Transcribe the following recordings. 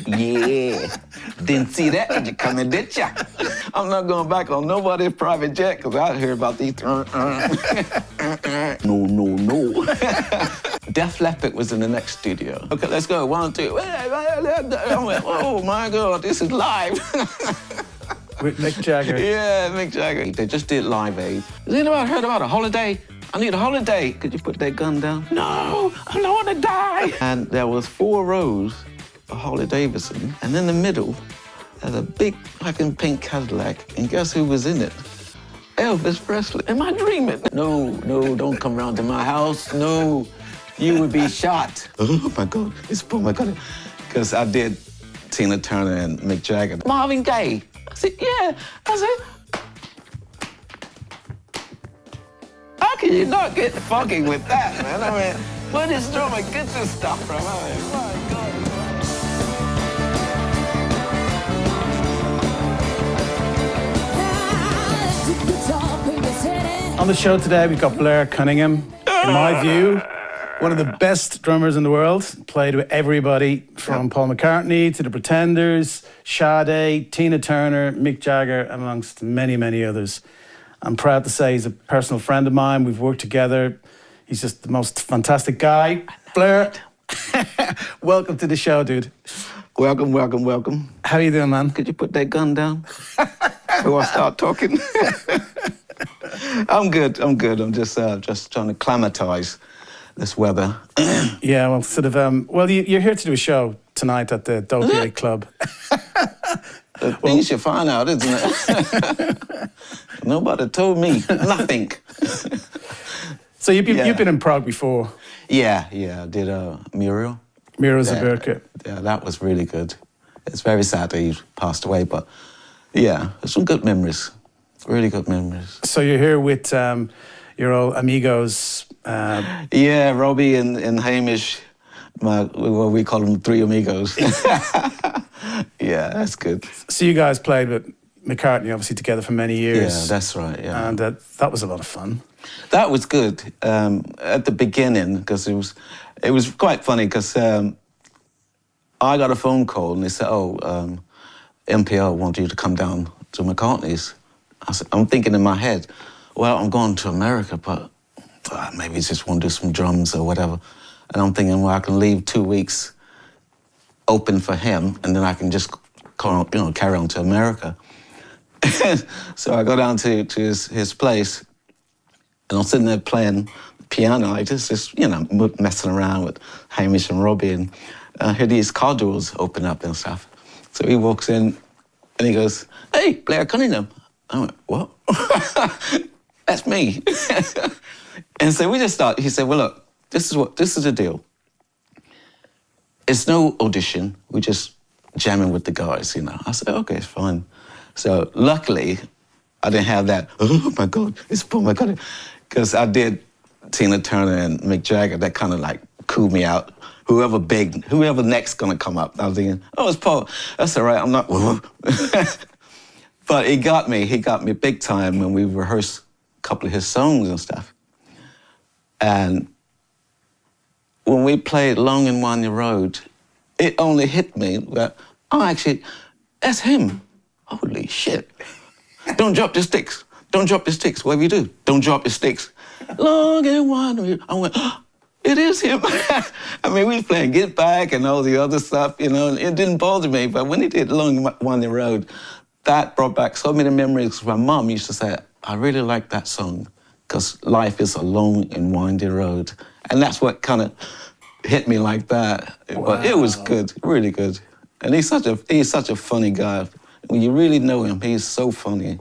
Yeah. Didn't see that when you coming, did ya? I'm not going back on nobody's private jet, because I hear about these. No. Def Leppard was in the next studio. Okay, let's go. 1, 2. I went, oh my God, this is live. With Mick Jagger. Yeah, Mick Jagger. They just did Live Aid. Has anybody heard about a holiday? I need a holiday. Could you put that gun down? No, I don't want to die. And there was 4 rows of Harley Davidson, and in the middle, there's a big fucking pink Cadillac, and guess who was in it? Elvis Presley. Am I dreaming? No, don't come round to my house. No, you would be shot. Oh my God, it's Paul McCartney. Because I did Tina Turner and Mick Jagger. Marvin Gaye. I said, yeah. I said, how can you not get fucking with that, man? I mean, where does drummer get this stuff from? I mean, my God. On the show today, we've got Blair Cunningham. In my view, one of the best drummers in the world. Played with everybody from Paul McCartney to the Pretenders, Sade, Tina Turner, Mick Jagger, amongst many, many others. I'm proud to say he's a personal friend of mine. We've worked together. He's just the most fantastic guy. Blair, welcome to the show, dude. Welcome. How you doing, man? Could you put that gun down before I start talking? I'm good. I'm just trying to acclimatise this weather. Yeah, well, sort of. Well, you're here to do a show tonight at the dopeYEAH Club. Things you find out, isn't it? Nobody told me nothing. So you've been in Prague before? Yeah. I did Muriel. Muriel Zaburka. Yeah, that was really good. It's very sad that he passed away, but yeah, some good memories. Really good memories. So you're here with your old amigos. Yeah, Robbie and Hamish. We call them 3 amigos. Yeah, that's good. So you guys played with McCartney, obviously, together for many years. Yeah, that's right, yeah. And that was a lot of fun. That was good at the beginning, because it was quite funny, because I got a phone call and they said, MPL want you to come down to McCartney's. I'm thinking in my head, well, I'm going to America, but maybe just want to do some drums or whatever. And I'm thinking, well, I can leave 2 weeks open for him, and then I can just carry on to America. So I go down to his place, and I'm sitting there playing piano. I just messing around with Hamish and Robbie, and I hear these car doors open up and stuff. So he walks in, and he goes, "Hey, Blair Cunningham." I went, "What?" "That's me." And so we just started. He said, "Well, look, this is the deal. It's no audition. We just jamming with the guys, I said, "Okay, it's fine." So luckily, I didn't have that, "Oh my God, it's Paul McCartney," because I did Tina Turner and Mick Jagger. That kind of like cooled me out. Whoever next gonna come up, I was thinking, "Oh, it's Paul. That's all right. I'm not." But he got me big time when we rehearsed a couple of his songs and stuff. And when we played Long and Winding Road, it only hit me that, actually, that's him. Holy shit. Don't drop the sticks. Don't drop the sticks. Whatever you do, don't drop the sticks. Long and Winding. I went, it is him. I mean, we was playing Get Back and all the other stuff, and it didn't bother me. But when he did Long and Winding Road, that brought back so many memories. My mom used to say, I really like that song, because life is a long and winding road. And that's what kind of hit me like that. Wow. But it was good, really good. And he's such a funny guy. When you really know him, he's so funny.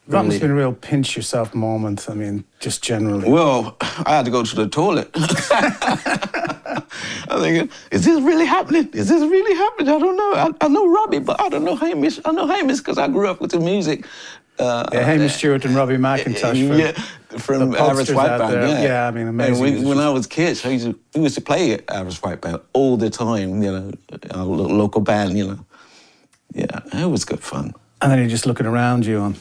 That must have been a real pinch yourself moment, I mean, just generally. Well, I had to go to the toilet. I'm thinking, is this really happening? Is this really happening? I don't know. I know Robbie, but I don't know Hamish. I know Hamish because I grew up with the music. Hamish Stewart and Robbie McIntosh. From Average White Band. Yeah, I mean, amazing. And when I was kids, we used to play Average White Band all the time, our local band, Yeah, it was good fun. And then you're just looking around you and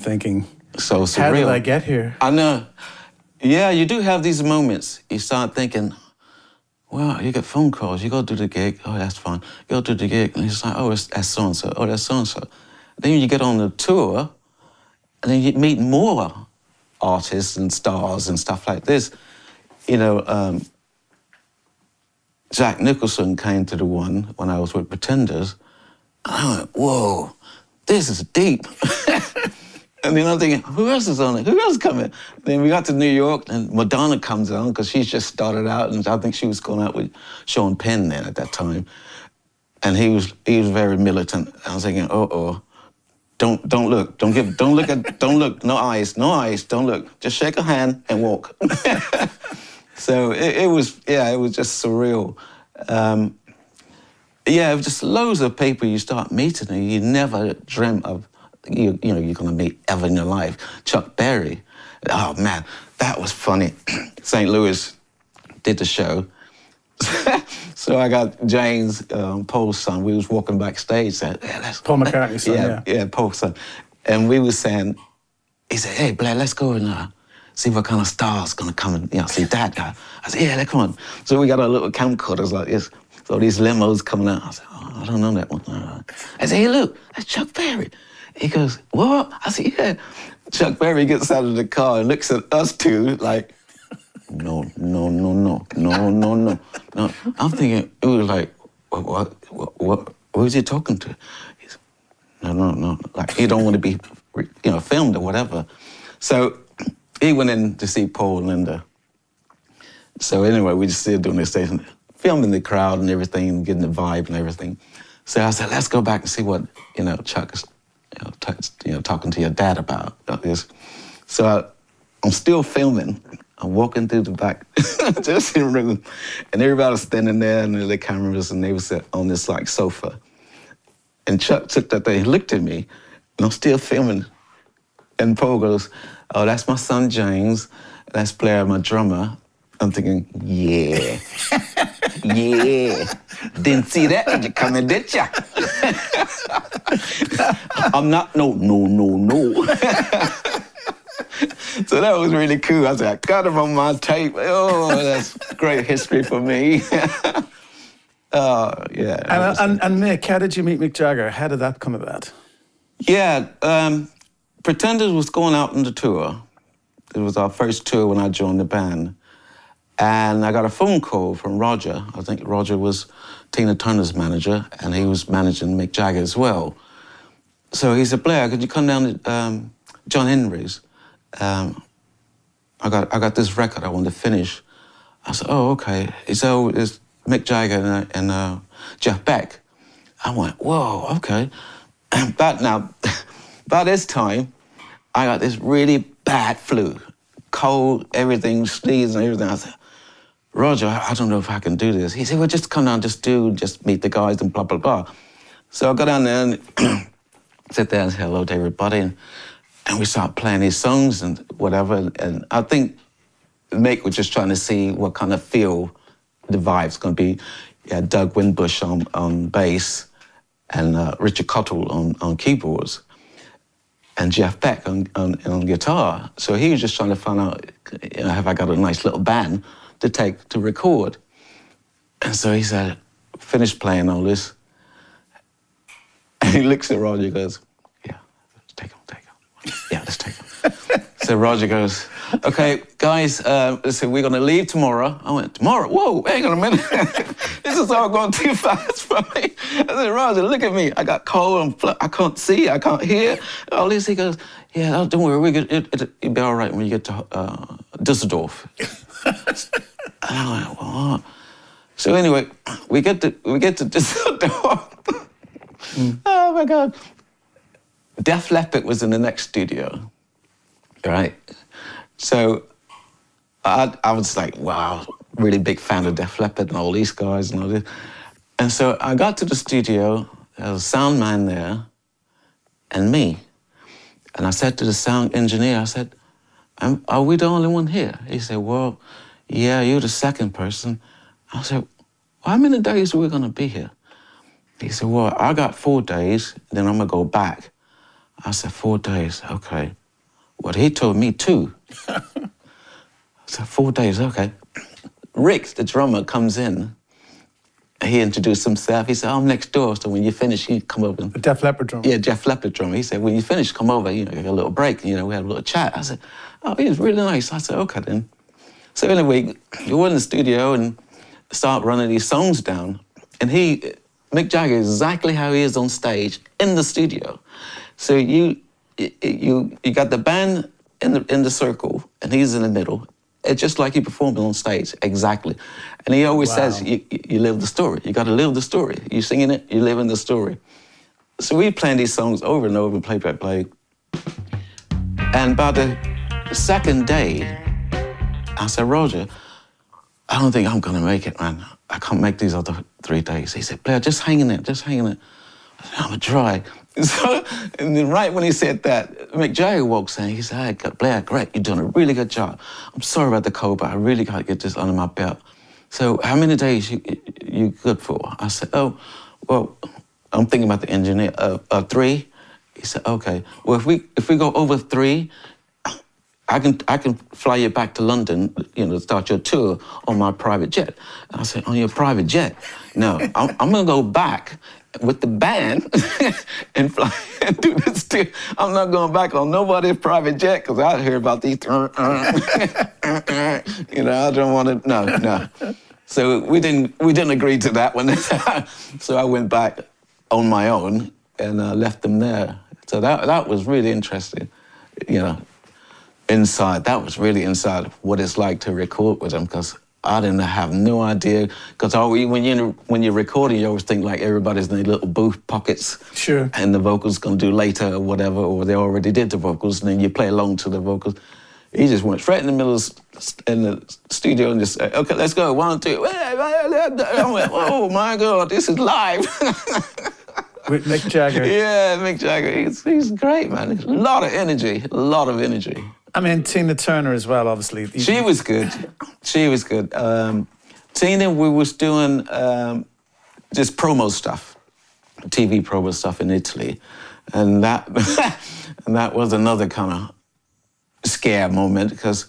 thinking, so surreal. How did I get here? I know. Yeah, you do have these moments. You start thinking, well, you get phone calls, you go do the gig, oh, that's fine. You go do the gig, and it's like, oh, that's so-and-so, oh, that's so-and-so. Then you get on the tour, and then you meet more artists and stars and stuff like this. You know, Jack Nicholson came to the one when I was with Pretenders, and I went, whoa, this is deep. And then I'm thinking, who else is on it? Who else is coming? Then we got to New York, and Madonna comes on, because she's just started out, and I think she was going out with Sean Penn then at that time. And he was very militant. I was thinking, don't look, don't look, no eyes, don't look. Just shake a hand and walk. So it was just surreal. It was just loads of people you start meeting and you never dream of you're going to meet ever in your life. Chuck Berry, oh man, that was funny. St. Louis did the show. So I got James, Paul's son, we was walking backstage, said, Paul McCartney's son, yeah, Paul's son. And we were saying, he said, hey, Blair, let's go and see what kind of star's gonna come and see that guy. I said, yeah, come on. So we got our little camcorders like this. So these limos coming out. I said, oh, I don't know that one. I said, hey, look, that's Chuck Berry. He goes, what? I said, yeah. Chuck Berry gets out of the car and looks at us two like, no. I'm thinking, it was like, what was he talking to? He said, no. Like, he don't want to be, filmed or whatever. So he went in to see Paul and Linda. So anyway, we just still doing this station, filming the crowd and everything, getting the vibe and everything. So I said, let's go back and see what, Chuck is, talking to your dad about this. So I'm still filming. I'm walking through the back dressing room, and everybody was standing there, and the cameras, and they was on this like sofa. And Chuck took that thing, he looked at me, and I'm still filming. And Paul goes, oh, that's my son James, that's Blair, my drummer. I'm thinking, yeah, didn't see that when you coming, did ya? I'm not, no. So that was really cool. I was like, I got him on my tape. Oh, that's great history for me. Yeah. And Mick, how did you meet Mick Jagger? How did that come about? Yeah, Pretenders was going out on the tour. It was our first tour when I joined the band. And I got a phone call from Roger. I think Roger was Tina Turner's manager, and he was managing Mick Jagger as well. So he said, Blair, could you come down to John Henry's? I got this record I want to finish. I said, oh, okay. So it's Mick Jagger and Jeff Beck. I went, whoa, okay. But now, by this time, I got this really bad flu. Cold, everything, sneeze and everything. I said, Roger, I don't know if I can do this. He said, well, just come down, just meet the guys and blah, blah, blah. So I got down there and sit there and say hello to everybody. And we started playing these songs and whatever. And I think Mick was just trying to see what kind of feel the vibe's going to be. Yeah, Doug Windbush on bass and Richard Cottle on keyboards and Jeff Beck on guitar. So he was just trying to find out, have I got a nice little band to take to record? And so he said, finish playing all this. And he looks at Roger and goes, yeah, take him. Yeah, let's take him. So Roger goes, okay, guys, so we're going to leave tomorrow. I went, tomorrow? Whoa, hang on a minute. This is all going too fast for me. I said, Roger, look at me. I got cold, I can't see, I can't hear. All this, he goes, yeah, don't worry, it'll be all right when you get to Dusseldorf. And I went, what? So anyway, we get to Dusseldorf. Oh my God. Def Leppard was in the next studio, right? So I was like, wow, really big fan of Def Leppard and all these guys and all this. And so I got to the studio, there was a sound man there and me. And I said to the sound engineer, I said, are we the only one here? He said, well, yeah, you're the second person. I said, well, how many days are we gonna be here? He said, well, I got 4 days, then I'm gonna go back. I said, 4 days, okay. Well, he told me 2. I said, 4 days, okay. Rick, the drummer, comes in. He introduced himself. He said, I'm next door, so when you finish, you come over. The Def Leppard drummer. Yeah, Jeff Leppard drummer. He said, when you finish, come over, you know, get a little break. You know, we had a little chat. I said, oh, he was really nice. I said, okay then. So anyway, we went in the studio and start running these songs down. And Mick Jagger, is exactly how he is on stage in the studio. So you got the band in the circle, and he's in the middle. It's just like he performed on stage, exactly. And he always says, you live the story. You got to live the story. You singing it, you live in the story. So we playing these songs over and over, play. And by the second day, I said, Roger, I don't think I'm gonna make it, man. I can't make these other 3 days. He said, Blair, just hang in there, just hang in there. I said, I'm gonna try. So, and then right when he said that, Mick Jagger walks in. He said, hey, Blair, great, you're doing a really good job. I'm sorry about the cold, but I really got to get this under my belt. So how many days you good for? I said, oh, well, I'm thinking about the engineer, 3. He said, okay. Well, if we go over 3, I can fly you back to London, you know, start your tour on my private jet. And I said, on your private jet? No, I'm gonna go back with the band and fly and do this tour. I'm not going back on nobody's private jet because I hear about these, you know, I don't want to, no. So we didn't agree to that one. So I went back on my own and left them there. So that was really interesting, you know. That was really inside what it's like to record with them, because I didn't have no idea. Because when you're recording, you always think like everybody's in their little booth pockets. Sure. And the vocals gonna do later or whatever, or they already did the vocals, and then you play along to the vocals. He just went straight in the middle in the studio and just said, okay, let's go, 1, 2. I went, oh my God, this is live. With Mick Jagger. Yeah, Mick Jagger, he's great, man. A lot of energy. I mean, Tina Turner as well, obviously. She was good. Tina, we was doing just promo stuff, TV promo stuff in Italy. And that and that was another kind of scare moment, because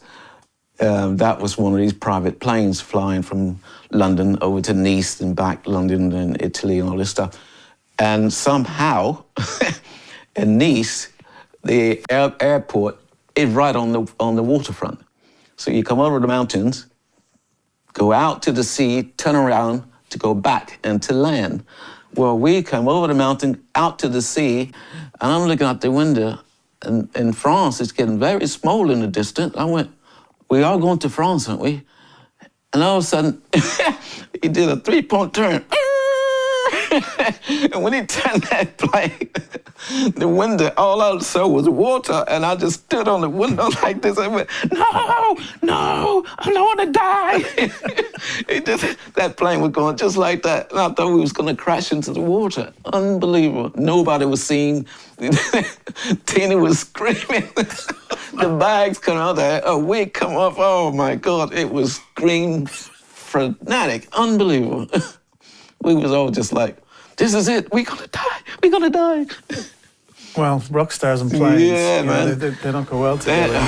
that was one of these private planes flying from London over to Nice and back, London and Italy and all this stuff. And somehow, in Nice, the airport is right on the waterfront. So you come over the mountains, go out to the sea, turn around to go back and to land. Well, we come over the mountain, out to the sea, and I'm looking out the window, and in France, it's getting very small in the distance. I went, we are going to France, aren't we? And all of a sudden, he did a 3-point turn. And when he turned that plane, the window, all I saw was water, and I just stood on the window like this. I went, no, I don't want to die. That plane was going just like that, and I thought we was going to crash into the water. Unbelievable. Nobody was seen. Tina was screaming. The bags come out there, a wig come off. Oh my God, it was scream frenetic, unbelievable. We was all just like, this is it, we're gonna die. Well, rock stars and planes, yeah, man. They don't go well together. Pick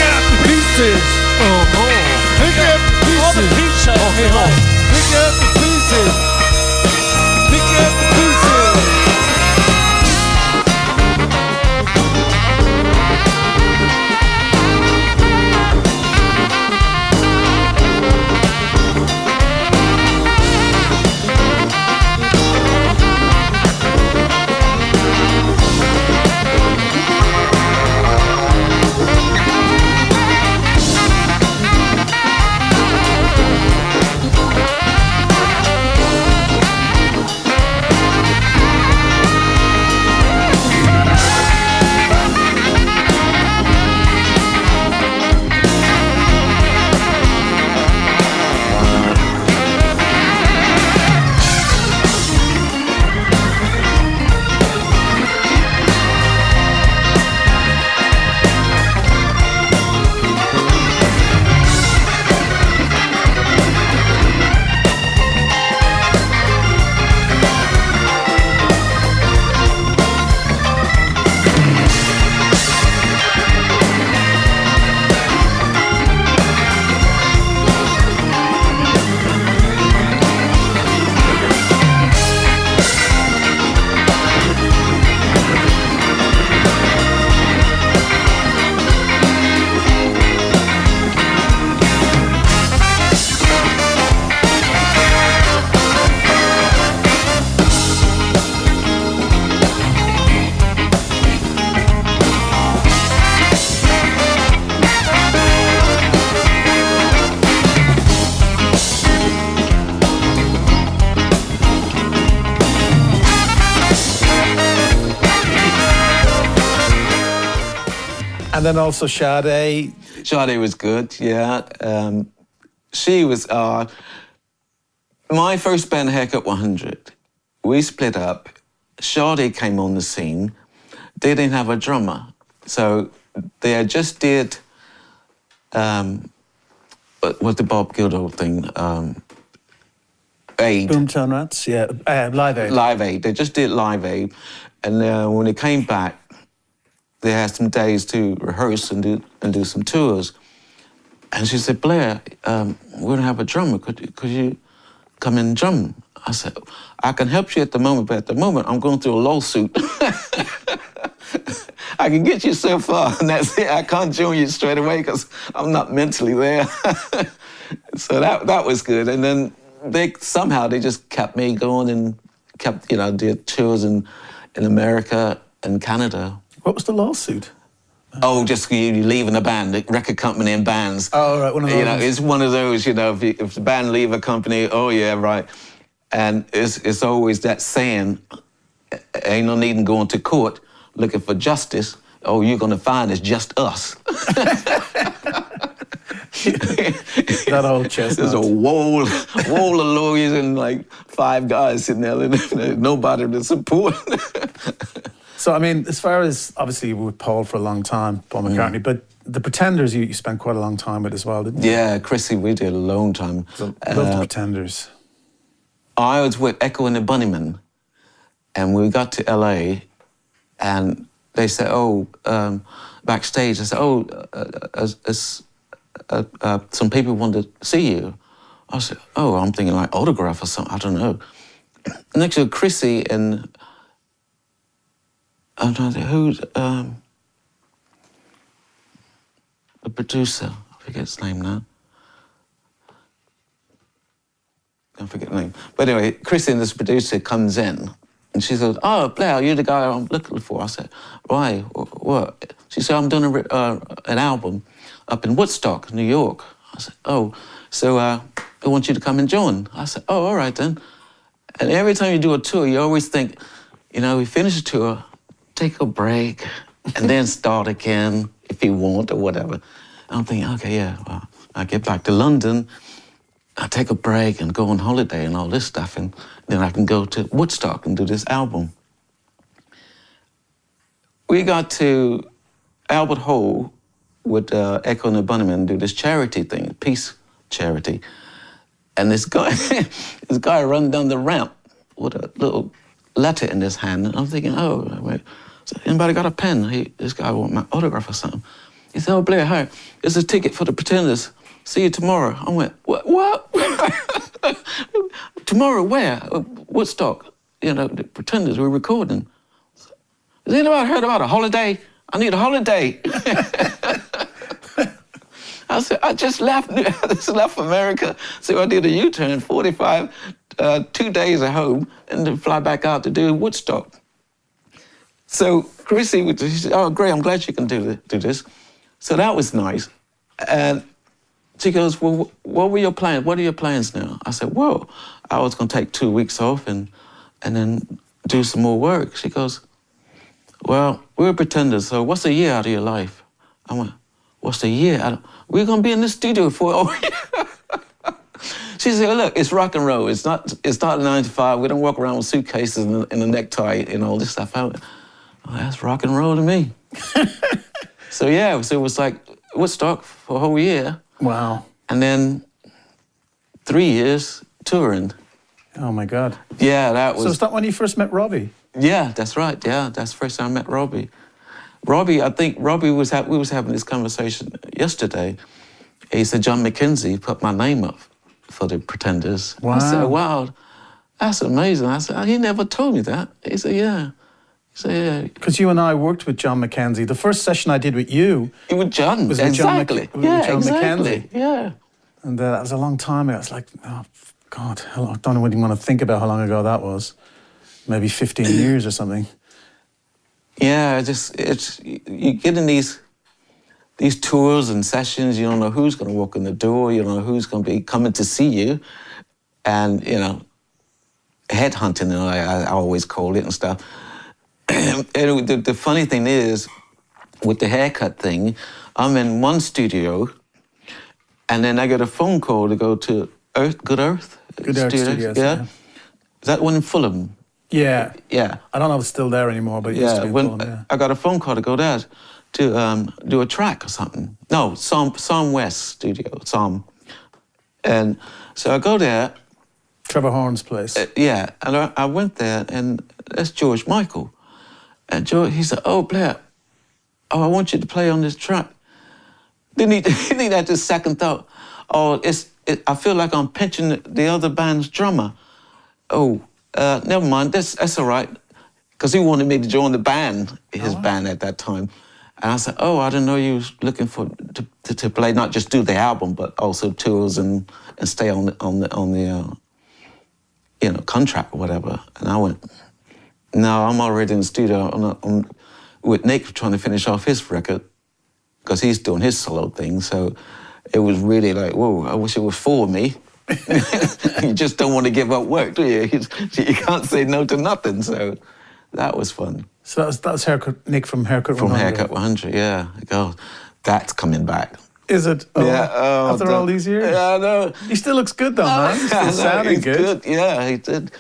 up the pieces. Pick up the pieces. All the pieces. Pick up the pieces. Pick up the pieces. And then also Sade. Sade was good, yeah. She was my first band, Haircut 100. We split up. Sade came on the scene. They didn't have a drummer, so they had just did what the Bob Geldof thing. Aid. Boomtown Rats, yeah. Live Aid. Live Aid. They just did Live Aid, and when they came back, they had some days to rehearse and do some tours. And she said, Blair, we don't have a drummer. Could you come in and drum? I said, I can help you at the moment, but at the moment I'm going through a lawsuit. I can get you so far, and that's it. I can't join you straight away because I'm not mentally there. So that was good. And then they just kept me going and kept, did tours in America and Canada. What was the lawsuit? Oh, just you leaving a band, the record company and bands. Oh, right, one of those. It's one of those, if the band leave a company, oh yeah, right. And it's always that saying, ain't no need in going to court looking for justice. Oh, you're gonna find it's just us. That old chestnut. There's a wall of lawyers and like 5 guys sitting there, and nobody to support. So, I mean, as far as, obviously, you were with Paul for a long time, Paul McCartney, but the Pretenders you spent quite a long time with as well, didn't you? Yeah, Chrissy, we did a long time. So, love the Pretenders. I was with Echo and the Bunnymen, and we got to LA, and they said, backstage, they said, some people want to see you. I said, I'm thinking like autograph or something, I don't know. Next to Chrissy and I'm trying to think, who's the producer? I forget his name now. I forget the name. But anyway, Chrissy, this producer, comes in and she says, oh, Blair, you're the guy I'm looking for. I said, why? What? She said, I'm doing an album up in Woodstock, New York. I said, so I want you to come and join. I said, all right then. And every time you do a tour, you always think, we finish a tour, take a break, and then start again if you want or whatever. And I'm thinking, okay, yeah, well, I get back to London, I take a break and go on holiday and all this stuff, and then I can go to Woodstock and do this album. We got to Albert Hall with Echo and the Bunnymen do this charity thing, peace charity. And this guy run down the ramp with a little letter in his hand, and I'm thinking, wait. So anybody got a pen? This guy want my autograph or something. He said, Blair, hi, it's a ticket for the Pretenders. See you tomorrow. I went, what? Tomorrow where? Woodstock. The Pretenders, we're recording. Has anybody heard about a holiday? I need a holiday. I said, I just left America, so I did a U-turn, 45, 2 days at home, and then fly back out to do Woodstock. So Chrissy, she said, oh, great, I'm glad you can do this. So that was nice. And she goes, well, what were your plans? What are your plans now? I said, well, I was going to take 2 weeks off and then do some more work. She goes, well, we're Pretenders, so what's a year out of your life? I went, what's a year? We're going to be in the studio for a year. She said, look, it's rock and roll. It's not 9 to 5. We don't walk around with suitcases and a necktie and all this stuff. That's rock and roll to me. So it was like Woodstock for a whole year. Wow. And then 3 years touring. Oh my God. Yeah, that was... So is that when you first met Robbie? Yeah, that's right. Yeah, that's the first time I met Robbie. Robbie, I think we was having this conversation yesterday. He said, John McKenzie put my name up for the Pretenders. Wow. I said, wow, that's amazing. I said, he never told me that. He said, yeah. Because you and I worked with John McKenzie. The first session I did with you... With John, was exactly. With John exactly. McKenzie. Yeah. And that was a long time ago. It's like, oh, God, I don't even want to think about how long ago that was. Maybe 15 years or something. Yeah, you get in these tours and sessions, you don't know who's going to walk in the door, you don't know who's going to be coming to see you. And, headhunting, I always call it and stuff. And the funny thing is, with the haircut thing, I'm in one studio, and then I get a phone call to go to Good Earth Studios, yeah. Is that one in Fulham? Yeah. Yeah. I don't know if it's still there anymore, but it used to be in Fulham, yeah. I got a phone call to go there to do a track or something. No, Psalm West studio, Psalm. And so I go there. Trevor Horn's place. Yeah, and I went there, and that's George Michael. And George, he said, "Oh, Blair, I want you to play on this track." Then he had this second thought. Oh, I feel like I'm pinching the other band's drummer. Oh, never mind, that's all right. Because he wanted me to join the band, his band at that time. And I said, oh, I didn't know you was looking to play, not just do the album, but also tours and stay on the contract or whatever. And I went, no, I'm already in the studio. I'm with Nick trying to finish off his record because he's doing his solo thing. So it was really like, whoa, I wish it was for me. You just don't want to give up work, do you? You can't say no to nothing. So that was fun. So that was Nick from Haircut 100? From Haircut 100, yeah. God, that's coming back. Is it? Oh, yeah. After all these years? Yeah, I know. He still looks good though, man. He's still sounding good. Yeah, he did.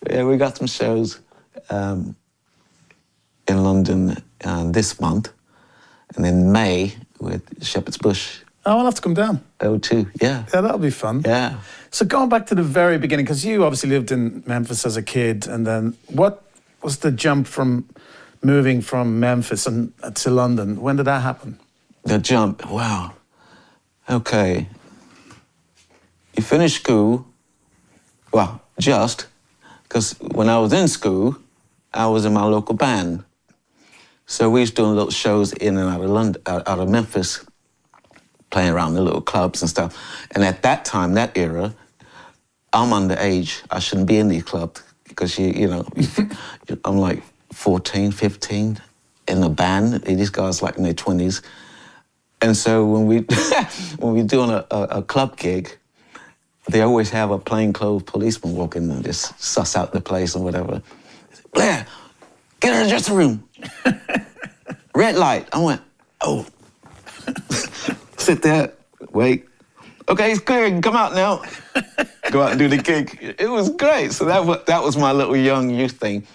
Yeah, we got some shows in London this month, and in May with Shepherd's Bush. Oh, I'll have to come down. O2, yeah. Yeah, that'll be fun. Yeah. So going back to the very beginning, because you obviously lived in Memphis as a kid, and then what was the jump from moving from Memphis to London? When did that happen? The jump, wow. Okay. You finish school, well, just, because when I was in school, I was in my local band. So we was doing little shows in and out of London, out of Memphis, playing around the little clubs and stuff. And at that time, that era, I'm underage. I shouldn't be in these clubs because, you know, I'm like 14, 15 in a band. These guys like in their 20s. And so when we're doing a club gig, they always have a plainclothes policeman walk in and just suss out the place and whatever. Blair, get in the dressing room. Red light. I went, oh. Sit there, wait. Okay, it's clear, you can come out now. Go out and do the gig. It was great. So that was my little young youth thing.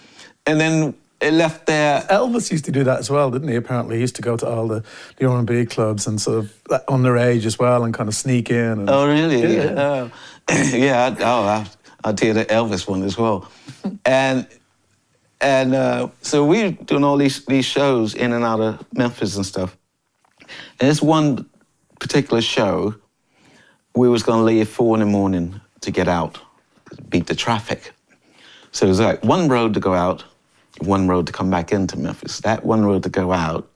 And then it left there. Elvis used to do that as well, didn't he? Apparently, he used to go to all the R&B clubs and sort of underage as well and kind of sneak in. And, oh, really? Yeah. Yeah. I did the Elvis one as well. And so we were doing all these shows in and out of Memphis and stuff. And this one particular show, we was going to leave 4 a.m. to get out, beat the traffic. So it was like one road to go out, one road to come back into Memphis. That one road to go out,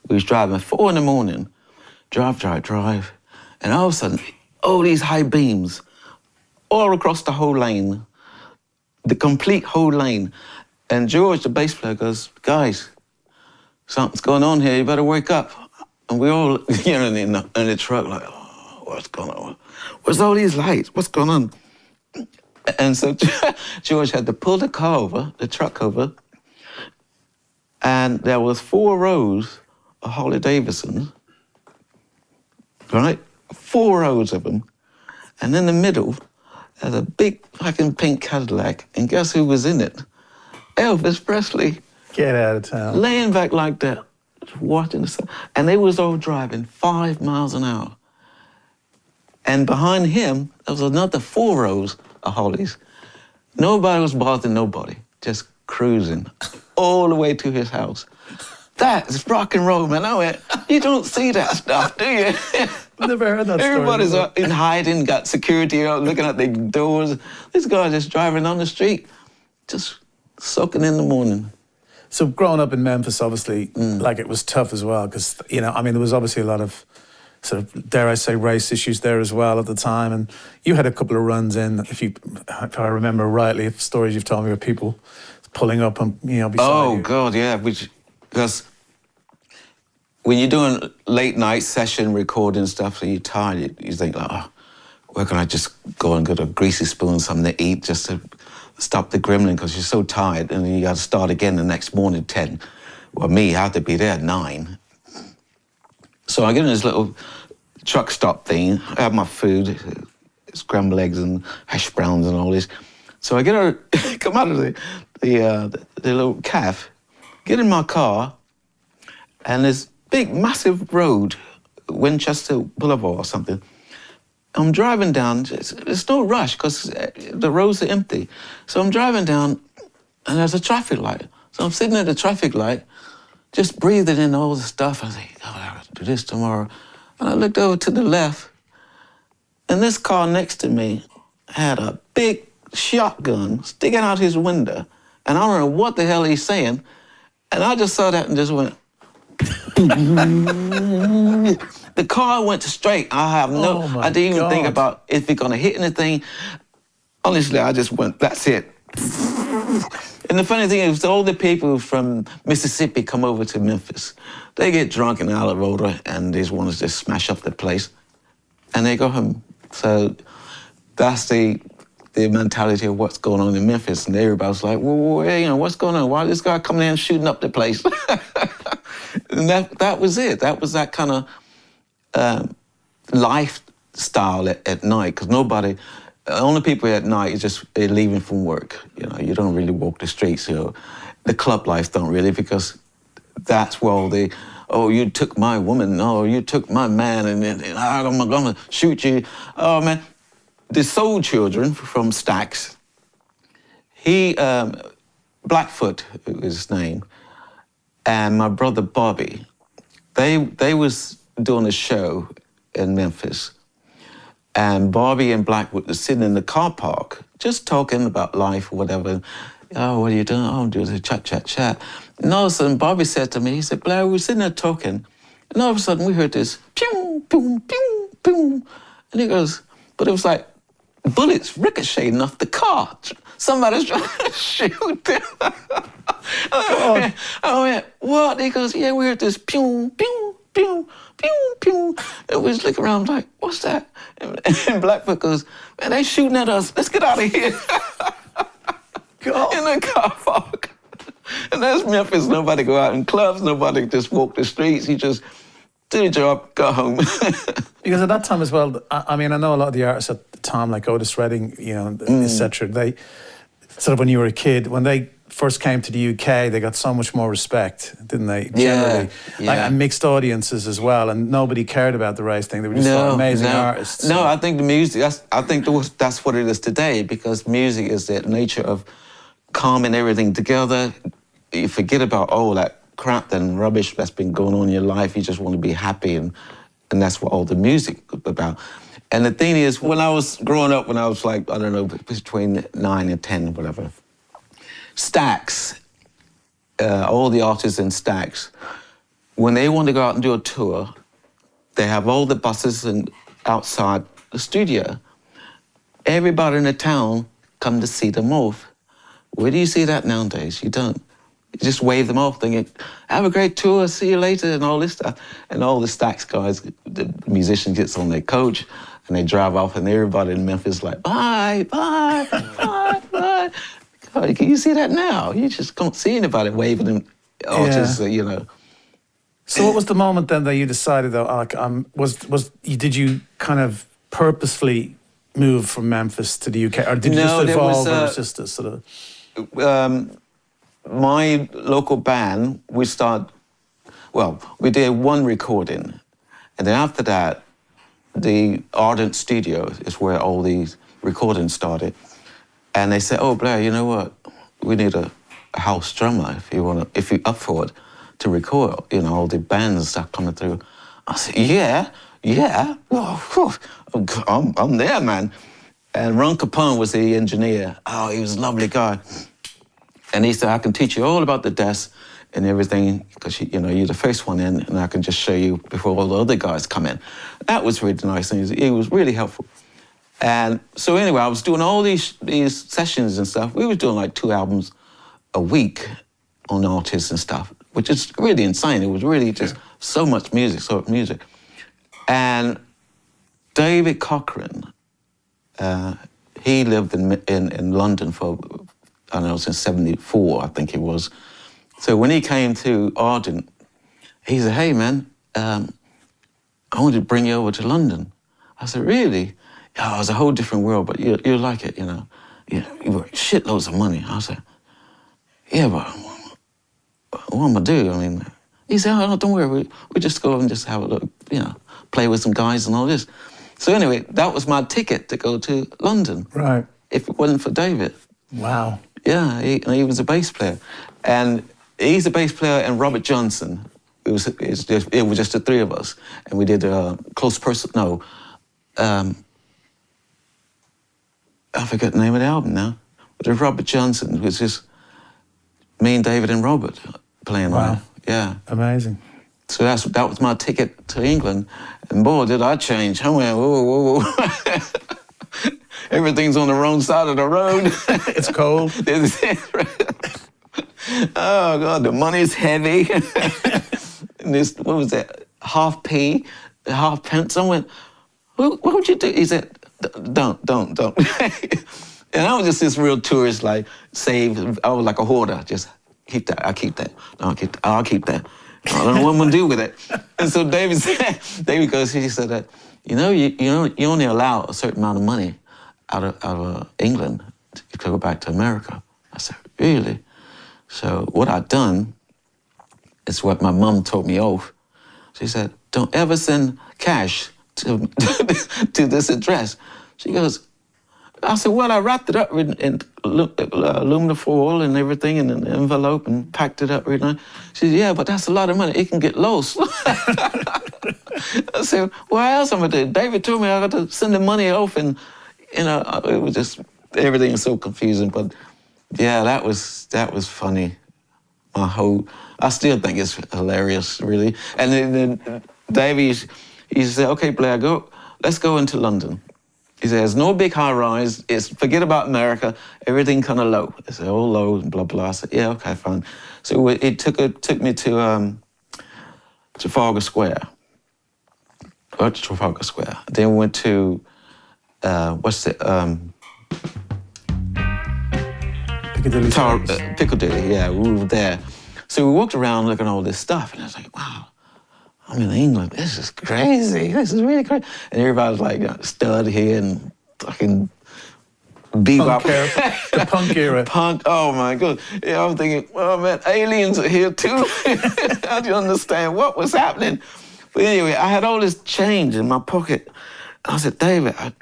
we was driving 4 a.m, drive, and all of a sudden, all these high beams all across the whole lane, the complete whole lane. And George, the bass player, goes, guys, something's going on here, you better wake up. And we all, you know, in the truck, like, oh, what's going on? Where's all these lights? What's going on? And so George had to pull the truck over, and there was 4 rows of Harley Davidsons, right? 4 rows of them. And in the middle, there's a big fucking pink Cadillac, and guess who was in it? Elvis Presley. Get out of town. Laying back like that, watching the sun. And they was all driving 5 miles an hour. And behind him, there was another 4 rows of Hollies. Nobody was bothering nobody, just cruising all the way to his house. That is rock and roll, man. I went, you don't see that stuff, do you? Never heard that story. Everybody's in hiding, got security out, looking at their doors. This guy just driving on the street, just soaking in the morning. So growing up in Memphis, obviously, like it was tough as well, because, you know, I mean, there was obviously a lot of sort of, dare I say, race issues there as well at the time. And you had a couple of runs in, if I remember rightly, stories you've told me of people pulling up and, you know, beside you. God, yeah, because when you're doing late night session recording stuff, so you're tired, you think, like, oh, where can I just go and get a greasy spoon, something to eat, just to stop the gremlin, because you're so tired, and you got to start again the next morning, 10. Well, me, I had to be there at 9. So I get in this little truck stop thing. I have my food, scrambled eggs and hash browns and all this. So I come out of the little cafe, get in my car, and this big, massive road, Winchester Boulevard or something. I'm driving down, there's no rush because the roads are empty. So I'm driving down and there's a traffic light. So I'm sitting at the traffic light, just breathing in all the stuff. I think, oh, I got to do this tomorrow. And I looked over to the left and this car next to me had a big shotgun sticking out his window. And I don't know what the hell he's saying. And I just saw that and just went, the car went straight. I didn't even think about if it's gonna hit anything. Honestly, I just went, that's it. And the funny thing is, all the people from Mississippi come over to Memphis. They get drunk in Alabama and they want to just smash up the place. And they go home. So that's the mentality of what's going on in Memphis. And everybody's like, well, you know, what's going on? Why is this guy coming in and shooting up the place? And that was it. That was that kind of lifestyle at night, because the only people at night is just leaving from work. You know, you don't really walk the streets. You know, the club life don't really, because that's where all the, oh, you took my woman, oh, you took my man, and I'm gonna shoot you. Oh man, the Soul Children from Stax. Blackfoot is his name, and my brother Bobby, they was doing a show in Memphis, and Bobby and Blackwood were sitting in the car park, just talking about life or whatever. Oh, what are you doing? Oh, I'm doing a chat. And all of a sudden, Bobby said to me, he said, Blair, we were sitting there talking, and all of a sudden we heard this pew, boom, pew, boom. And he goes, but it was like bullets ricocheting off the car. Somebody's trying to shoot them. I went, what? He goes, yeah, we heard this pew, pew, pew, pew, pew. And we just look around like, what's that? And Blackfoot goes, man, they shooting at us. Let's get out of here. In the car park. And that's Memphis. Nobody go out in clubs. Nobody just walk the streets. You just do the job, go home. Because at that time as well, I mean, I know a lot of the artists at the time, like Otis Redding, you know, etc. They sort of, when you were a kid, when they first came to the UK, they got so much more respect, didn't they? Generally. Yeah. Like, and mixed audiences as well, and nobody cared about the race thing. They were just amazing artists. No, I think the music, that's what it is today, because music is the nature of calming everything together. You forget about all that crap and rubbish that's been going on in your life. You just want to be happy, and that's what all the music is about. And the thing is, when I was growing up, when I was like, I don't know, between 9 and 10, whatever, Stax, all the artists in Stax, when they want to go out and do a tour, they have all the buses and outside the studio. Everybody in the town come to see them off. Where do you see that nowadays? You don't. You just wave them off, thinking, have a great tour, see you later, and all this stuff. And all the Stax guys, the musician gets on their coach, and they drive off, and everybody in Memphis is like, bye, bye, bye, bye. God, can you see that now? You just can't see anybody waving them, artists, you know. So what was the moment then that you decided, though, did you kind of purposefully move from Memphis to the UK, or did you just evolve, or was just a sort of... my local band, we did one recording, and then after that, the Ardent Studio is where all these recordings started. And they said, oh, Blair, you know what? We need a house drummer if you're up for it, to record, you know, all the bands and stuff coming through. I said, yeah, oh, I'm there, man. And Ron Capone was the engineer. Oh, he was a lovely guy. And he said, I can teach you all about the desk and everything, because you know, you're the first one in, and I can just show you before all the other guys come in. That was really nice, and he was really helpful. And so anyway, I was doing all these sessions and stuff. We were doing like 2 albums a week on artists and stuff, which is really insane. It was really just so much music. And David Cochran, he lived in London for, I don't know, since '74, I think it was. So when he came to Ardent, he said, hey, man, I wanted to bring you over to London. I said, really? Oh, it's a whole different world, but you'll like it, you know. You work shitloads of money. I said, yeah, but what am I do? I mean, he said, oh, no, don't worry, we just go and just have a look, you know, play with some guys and all this. So anyway, that was my ticket to go to London. Right. If it wasn't for David. Wow. Yeah, he was a bass player. And he's a bass player, and Robert Johnson. It was just the three of us. And we did Close Personal, I forget the name of the album now. But it was Robert Johnson. It was just me and David and Robert playing on it. Yeah. Amazing. So that was my ticket to England. And boy, did I change. I went, whoa, whoa. Everything's on the wrong side of the road. It's cold. Oh, God, the money's heavy. And this, what was that, half pence? I went, what would you do? He said, don't. And I was just this real tourist, like, save. I was like a hoarder, just keep that, I'll keep that. No, I'll keep that. I don't know what I'm gonna do with it. And so David goes, he said that, you only allow a certain amount of money out of England to go back to America. I said, really? So what I'd done is what my mum told me off. She said, don't ever send cash to this address. She goes, I said, well, I wrapped it up in aluminum foil and everything in an envelope and packed it up really nice. She said, yeah, but that's a lot of money. It can get lost. I said, what else am I doing? David told me I got to send the money off, and it was just, everything was so confusing. But yeah, that was funny. I still think it's hilarious, really. And then David, he said, okay, Blair, let's go into London. He said, there's no big high rise, forget about America, everything kind of low. I said, all low, and blah, blah. I said, yeah, okay, fine. So it took me to Trafalgar Square. Trafalgar Square. Then we went to, Piccadilly, yeah, we were there. So we walked around looking at all this stuff, and I was like, wow, I'm in England, this is crazy, this is really crazy. And everybody was like, stud here and fucking bebop. The punk era. Punk, oh my God. Yeah, I'm thinking, well, man, aliens are here too. I didn't understand what was happening. But anyway, I had all this change in my pocket. I said, David, I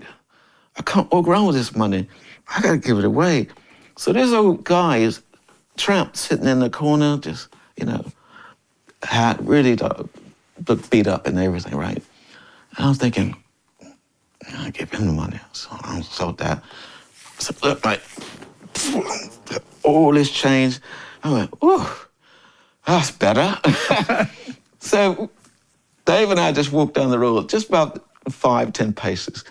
can't walk around with this money. I gotta give it away. So this old guy is tramp sitting in the corner, just, had really looked beat up and everything, right? And I was thinking, I give him the money. So I sold that. So look, like, all this change. I went, ooh, that's better. So Dave and I just walked down the road, just about 5-10 paces.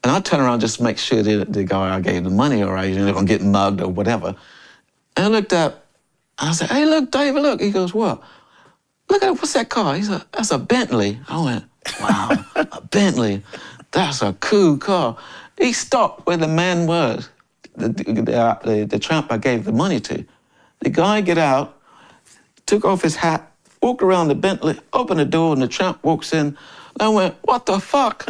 And I turned around just to make sure that the guy I gave the money, or I was getting mugged or whatever. And I looked up, I said, hey, look, David, look. He goes, what? Look at it, what's that car? He said, that's a Bentley. I went, wow, a Bentley. That's a cool car. He stopped where the man was, the tramp I gave the money to. The guy get out, took off his hat, walked around the Bentley, opened the door, and the tramp walks in. I went, what the fuck?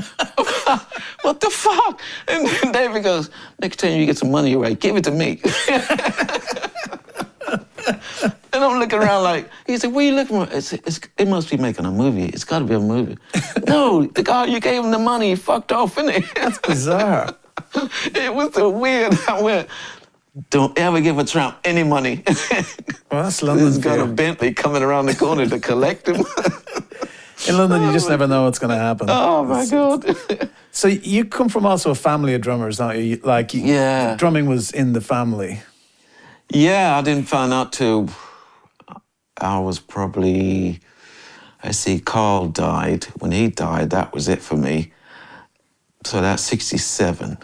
What the fuck? And then David goes, next time you get some money away, give it to me. And I'm looking around like, he said, what are you looking for? It must be making a movie. It's got to be a movie. No, the guy you gave him the money, he fucked off, innit? That's bizarre. It was so weird. I went, don't ever give a tramp any money. Well, that's London. He's got a Bentley coming around the corner to collect him. In London, you just never know what's going to happen. Oh, my God. So you come from also a family of drummers, don't you? Yeah. Drumming was in the family. Yeah, I didn't find out till I was probably, Carl died. When he died, that was it for me. So that's 67.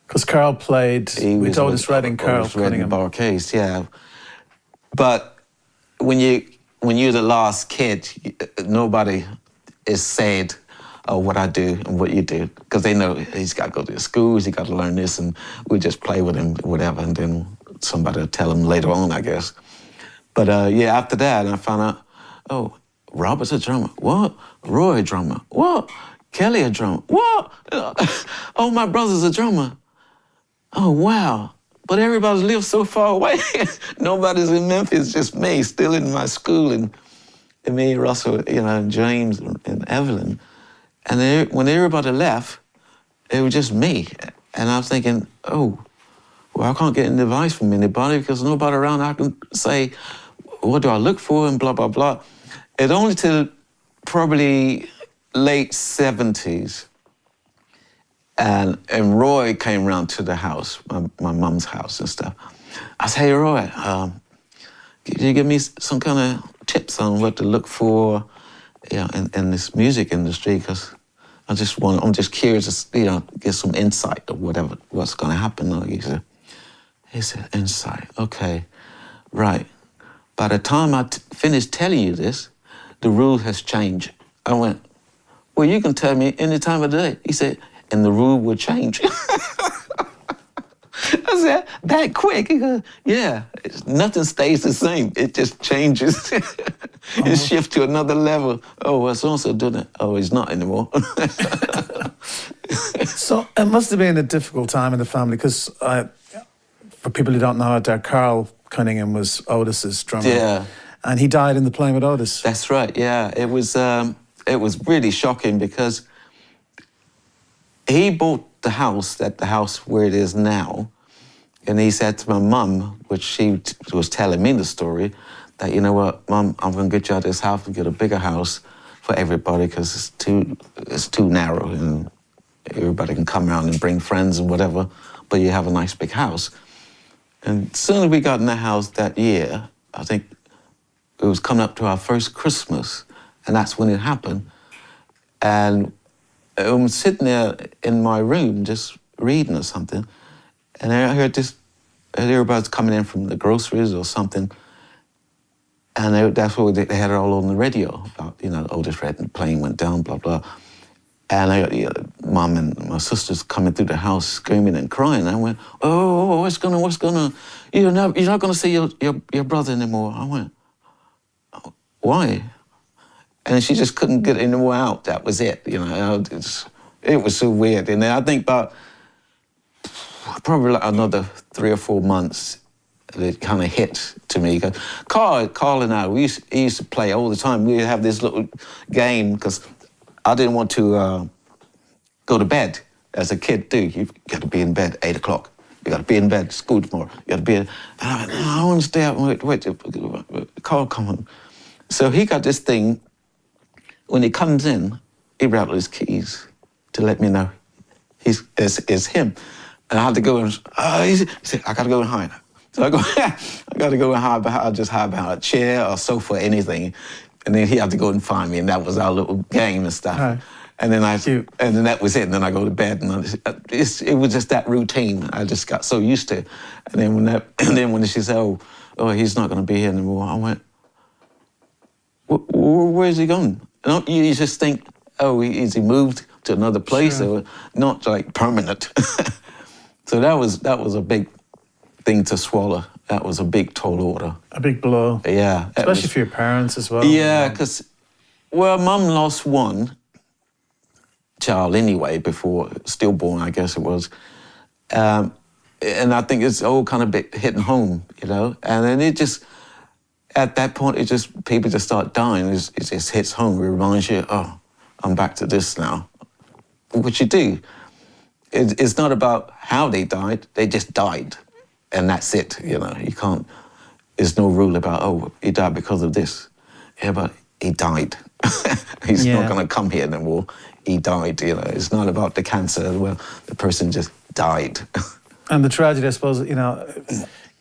Because Carl played with Otis Redding, Carl Cunningham. Barcase, yeah. But when you're the last kid, nobody is said what I do and what you do, because they know he's got to go to school, he's got to learn this, and we just play with him, whatever, and then somebody will tell him later on, I guess. But yeah, after that, I found out, oh, Robert's a drummer. What? Roy a drummer. What? Kelly a drummer. What? Oh, my brother's a drummer. Oh, wow. But everybody lives so far away. Nobody's in Memphis, just me, still in my school, and me, Russell, you know, and James and Evelyn. And when everybody left, it was just me. And I was thinking, oh, well, I can't get any advice from anybody because nobody around I can say, what do I look for, and blah, blah, blah. It only till probably late 70s, and Roy came round to the house, my mum's house and stuff. I said, hey, Roy, could you give me some kind of tips on what to look for, you know, in this music industry? Because I'm just curious to, you know, get some insight of what's going to happen. He said, insight, okay, right. By the time I finished telling you this, the rule has changed. I went, well, you can tell me any time of the day. He said, and the rule will change. I said, that quick? He goes, yeah, nothing stays the same. It just changes. It shifts to another level. Oh, well, so-and-so doing it. Oh, he's not anymore. So it must have been a difficult time in the family because for people who don't know it, Carl Cunningham was Otis's drummer. Yeah. And he died in the playing with Otis. That's right, yeah. It was really shocking because he bought the house where it is now, and he said to my mum, which she was telling me the story, that, you know what, Mum, I'm going to get you out of this house and get a bigger house for everybody because it's too narrow and everybody can come around and bring friends and whatever, but you have a nice big house. And as soon as we got in the house that year, I think it was coming up to our first Christmas, and that's when it happened. And I'm sitting there in my room just reading or something, and I heard everybody's coming in from the groceries or something, and that's what they had it all on the radio about, you know, Otis Redding, the plane went down, blah, blah. And Mum and my sisters coming through the house screaming and crying. I went, oh, what's going on? You're not going to see your brother anymore. I went, oh, why? And she just couldn't get any more out. That was it, you know. It was so weird. And then I think about probably like another 3 or 4 months, it kind of hit to me. Carl and I, he used to play all the time. We'd have this little game because I didn't want to go to bed as a kid do. You've got to be in bed 8 o'clock. You got to be in bed, school tomorrow. You got to be in. And I went, no, I want to stay up. Wait, Carl, come on. So he got this thing. When he comes in, he rattled his keys to let me know it's him. And I had to go and, he said, I got to go and hide. So I got to go and hide behind a chair or sofa or anything. And then he had to go and find me, and that was our little game and stuff. Right. And then and then that was it. And then I go to bed, and it was just that routine. I just got so used to it. And then when she said, "Oh, he's not going to be here anymore," I went, "Where's he going?" You just think, "Oh, is he moved to another place?" Sure. Or not like permanent. So that was a big thing to swallow. That was a big tall order. A big blow. Yeah. Especially for your parents as well. Yeah, because, well, Mum lost one child anyway, before, stillborn, I guess it was. And I think it's all kind of bit hitting home, you know? And then it just, at that point, people just start dying. It just hits home. It reminds you, oh, I'm back to this now. Which you do. It's not about how they died, they just died. And that's it, you know, you can't, there's no rule about, oh, he died because of this. Yeah, but he died. He's not going to come here anymore. He died, you know. It's not about the cancer. Well, the person just died. And the tragedy, I suppose, you know,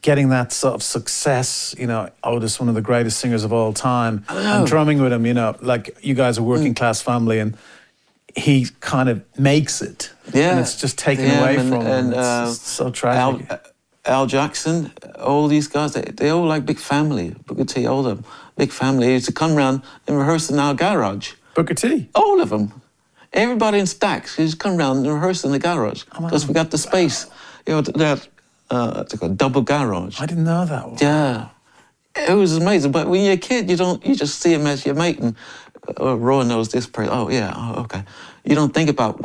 getting that sort of success, you know, Otis, one of the greatest singers of all time, and drumming with him, you know, like you guys are a working class family, and he kind of makes it. Yeah. And it's just taken away from him. It's so tragic. Al Jackson, all these guys, they all like big family. Booker T, all of them, big family. They used to come around and rehearse in our garage. Booker T? All of them. Everybody in stacks. They used to come around and rehearse in the garage because we got the space. You know, that double garage. I didn't know that one. Yeah. it was amazing. But when you're a kid, you just see him as your mate, and Roy knows this person. Oh yeah, oh, okay. You don't think about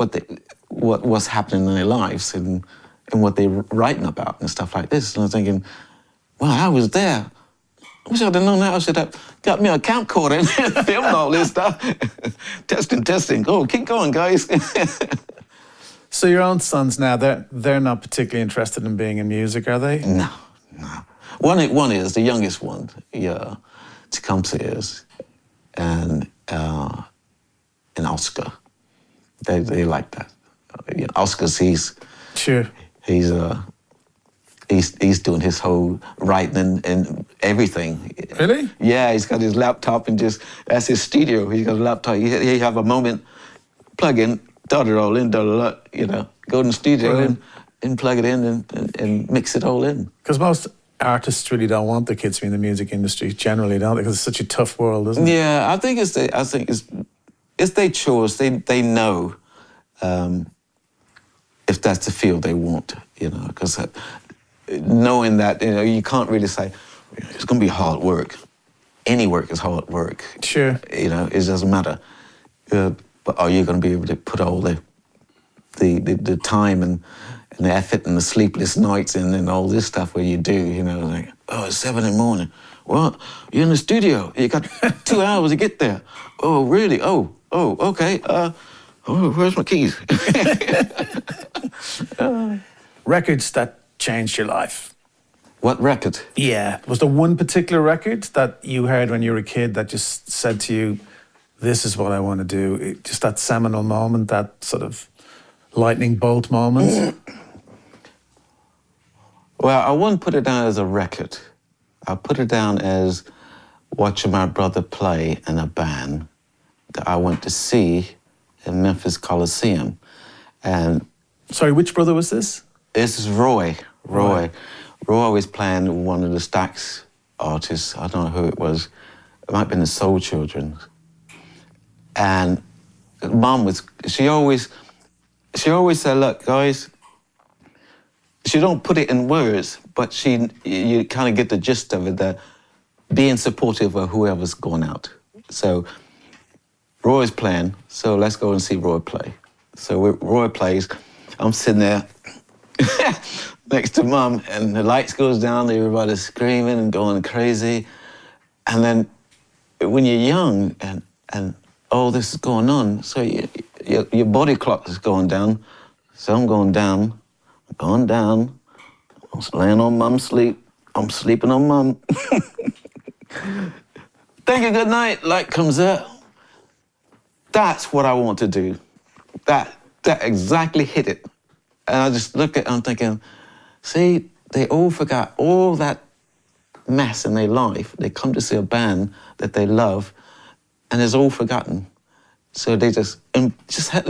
what's happening in their lives and what they're writing about and stuff like this. And I'm thinking, wow, I was there. I wish I'd have known that. I should have got me a camcorder and filmed all this stuff. Testing. Oh, keep going, guys. So your own sons now, they're not particularly interested in being in music, are they? No. One is, the youngest one, yeah, Tecumseh is, and Oscar. They like that. Oscar's, he's doing his whole writing and everything. Really? Yeah, he's got his laptop and that's his studio. He's got a laptop. He have a moment, plug in, dot it all in, go in the studio and plug it in and mix it all in. Because most artists really don't want their kids to be in the music industry generally, don't they? Because it's such a tough world, isn't it? Yeah, I think it's their choice. They know if that's the field they want, because knowing that, you can't really say, it's going to be hard work. Any work is hard work. Sure. It doesn't matter. But are you going to be able to put all the time and the effort and the sleepless nights and all this stuff where you do, like, oh, it's 7 in the morning. Well, you're in the studio. You got 2 hours to get there. Oh, really? Oh, okay. Where's my keys? Records that changed your life. What record? Yeah. Was there one particular record that you heard when you were a kid that just said to you, this is what I want to do? Just that seminal moment, that sort of lightning bolt moment? Well, I wouldn't put it down as a record. I put it down as watching my brother play in a band that I went to see in Memphis Coliseum. And sorry, which brother was this? This is Roy. Roy was playing one of the Stax artists. I don't know who it was. It might have been the Soul Children. And Mum she always said, look, guys, she don't put it in words, but you kind of get the gist of it, that being supportive of whoever's going out. So Roy's playing, so let's go and see Roy play. So Roy plays, I'm sitting there next to Mum, and the lights goes down, everybody's screaming and going crazy. And then when you're young and all this is going on, so your body clock is going down. So I'm going down. I'm laying on Mum's sleep. I'm sleeping on Mum. Thank you, good night. Light comes out. That's what I want to do. That exactly hit it. And I just look at it, I'm thinking, see, they all forgot all that mess in their life. They come to see a band that they love, and it's all forgotten. So they it's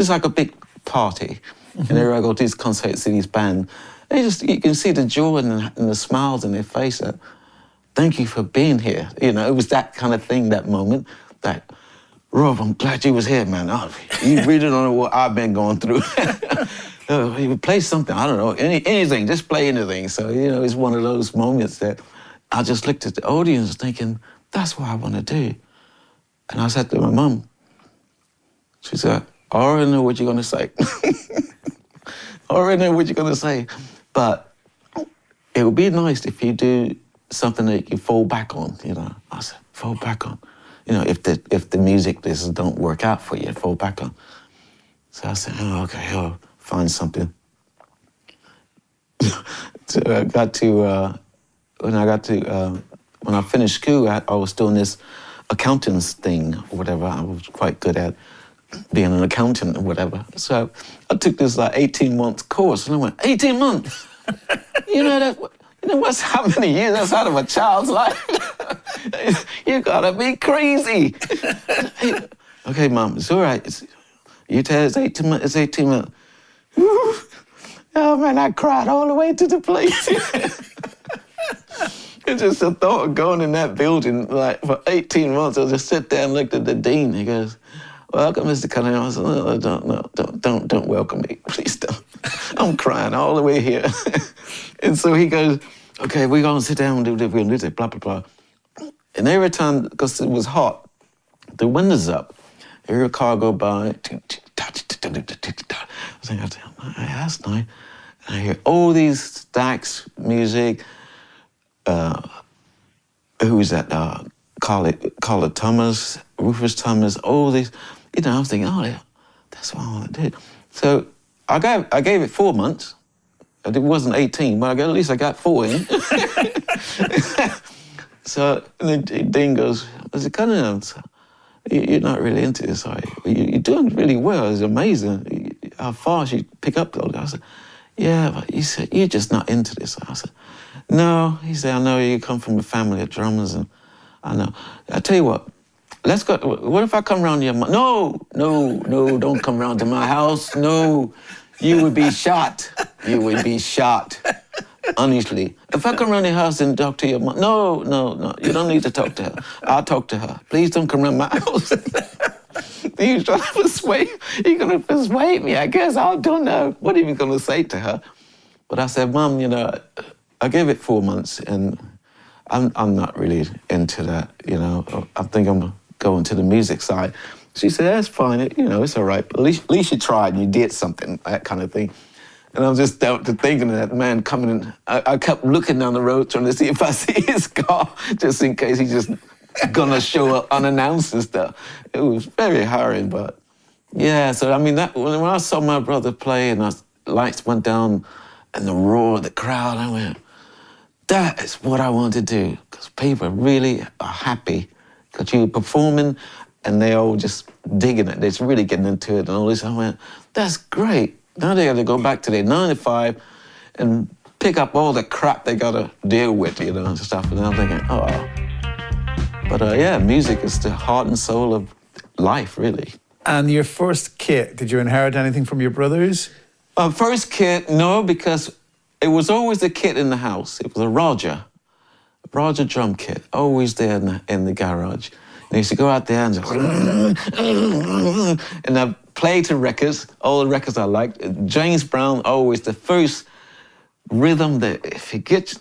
like a big party. Mm-hmm. And everywhere I go to these concerts, see these bands, you can see the joy and the smiles in their face. Thank you for being here. It was that kind of thing, that moment, that, Rob, I'm glad you was here, man. Oh, you really don't know what I've been going through. You play something, I don't know, anything, just play anything. So, it's one of those moments that I just looked at the audience thinking, that's what I want to do. And I said to my mum, she said, I already know what you're going to say. I already know what you're going to say. But it would be nice if you do something that you can fall back on, I said, fall back on. If the music don't work out for you, fall back on. So I said, oh, okay, I'll find something. So when I finished school, I was doing this accountant's thing or whatever. I was quite good at being an accountant or whatever. So I took this 18-month course, and I went, 18 months? What's how many years that's out of a child's life? You gotta be crazy. Okay, Mom, it's all right. You tell it's 18 months. It's 18 months. Oh man, I cried all the way to the place. It's just the thought of going in that building for 18 months. I just sit there and looked at the dean. He goes, "Welcome, Mr. Cunningham." I said, "No, don't welcome me, please don't." I'm crying all the way here. And so he goes, "Okay, we're gonna sit down and do this, blah blah blah." And every time, because it was hot, the windows up, every car go by, I was thinking, hey, that's nice. And I hear all these stacks, music, who's that? Carla Thomas, Rufus Thomas, all these. You know, I was thinking, oh, yeah, that's what I want to do. So I gave it 4 months. It wasn't 18, but at least I got 4 in. So and then Dean goes, I said, Cunningham, you're not really into this, are you? You're doing really well. It's amazing how fast you pick up all that. I said, yeah, but he said, you're just not into this. I said, no. He said, I know you come from a family of drummers, and I know. I tell you what, let's go. What if I come around to your No, don't come around to my house. No, you would be shot. You would be shot. Honestly, if I come around your house and talk to your mom, no, you don't need to talk to her. I'll talk to her. Please don't come around my house. He's trying to persuade. You're gonna persuade me, I guess. I don't know. What are you gonna say to her? But I said, Mom, you know, I gave it 4 months, and I'm not really into that. You know, I think I'm going to the music side. She said, that's fine. It's all right. But at least you tried and you did something, that kind of thing. And I was just thinking of that man coming in. I kept looking down the road trying to see if I see his car, just in case he's just gonna show up unannounced and stuff. It was very harrowing, but yeah. So I mean, when I saw my brother play and the lights went down and the roar of the crowd, I went, that is what I want to do, because people really are happy because you're performing and they're all just digging it. They're just really getting into it and all this. I went, that's great. Now they got to go back to their 9 to 5 and pick up all the crap they got to deal with, you know, and stuff. And I'm thinking, oh. But yeah, music is the heart and soul of life, really. And your first kit, did you inherit anything from your brothers? First kit, no, because it was always a kit in the house. It was a Roger drum kit, always there in the garage. And I used to go out there and just, and I played to records, all the records I liked. James Brown, always the first rhythm that if you get,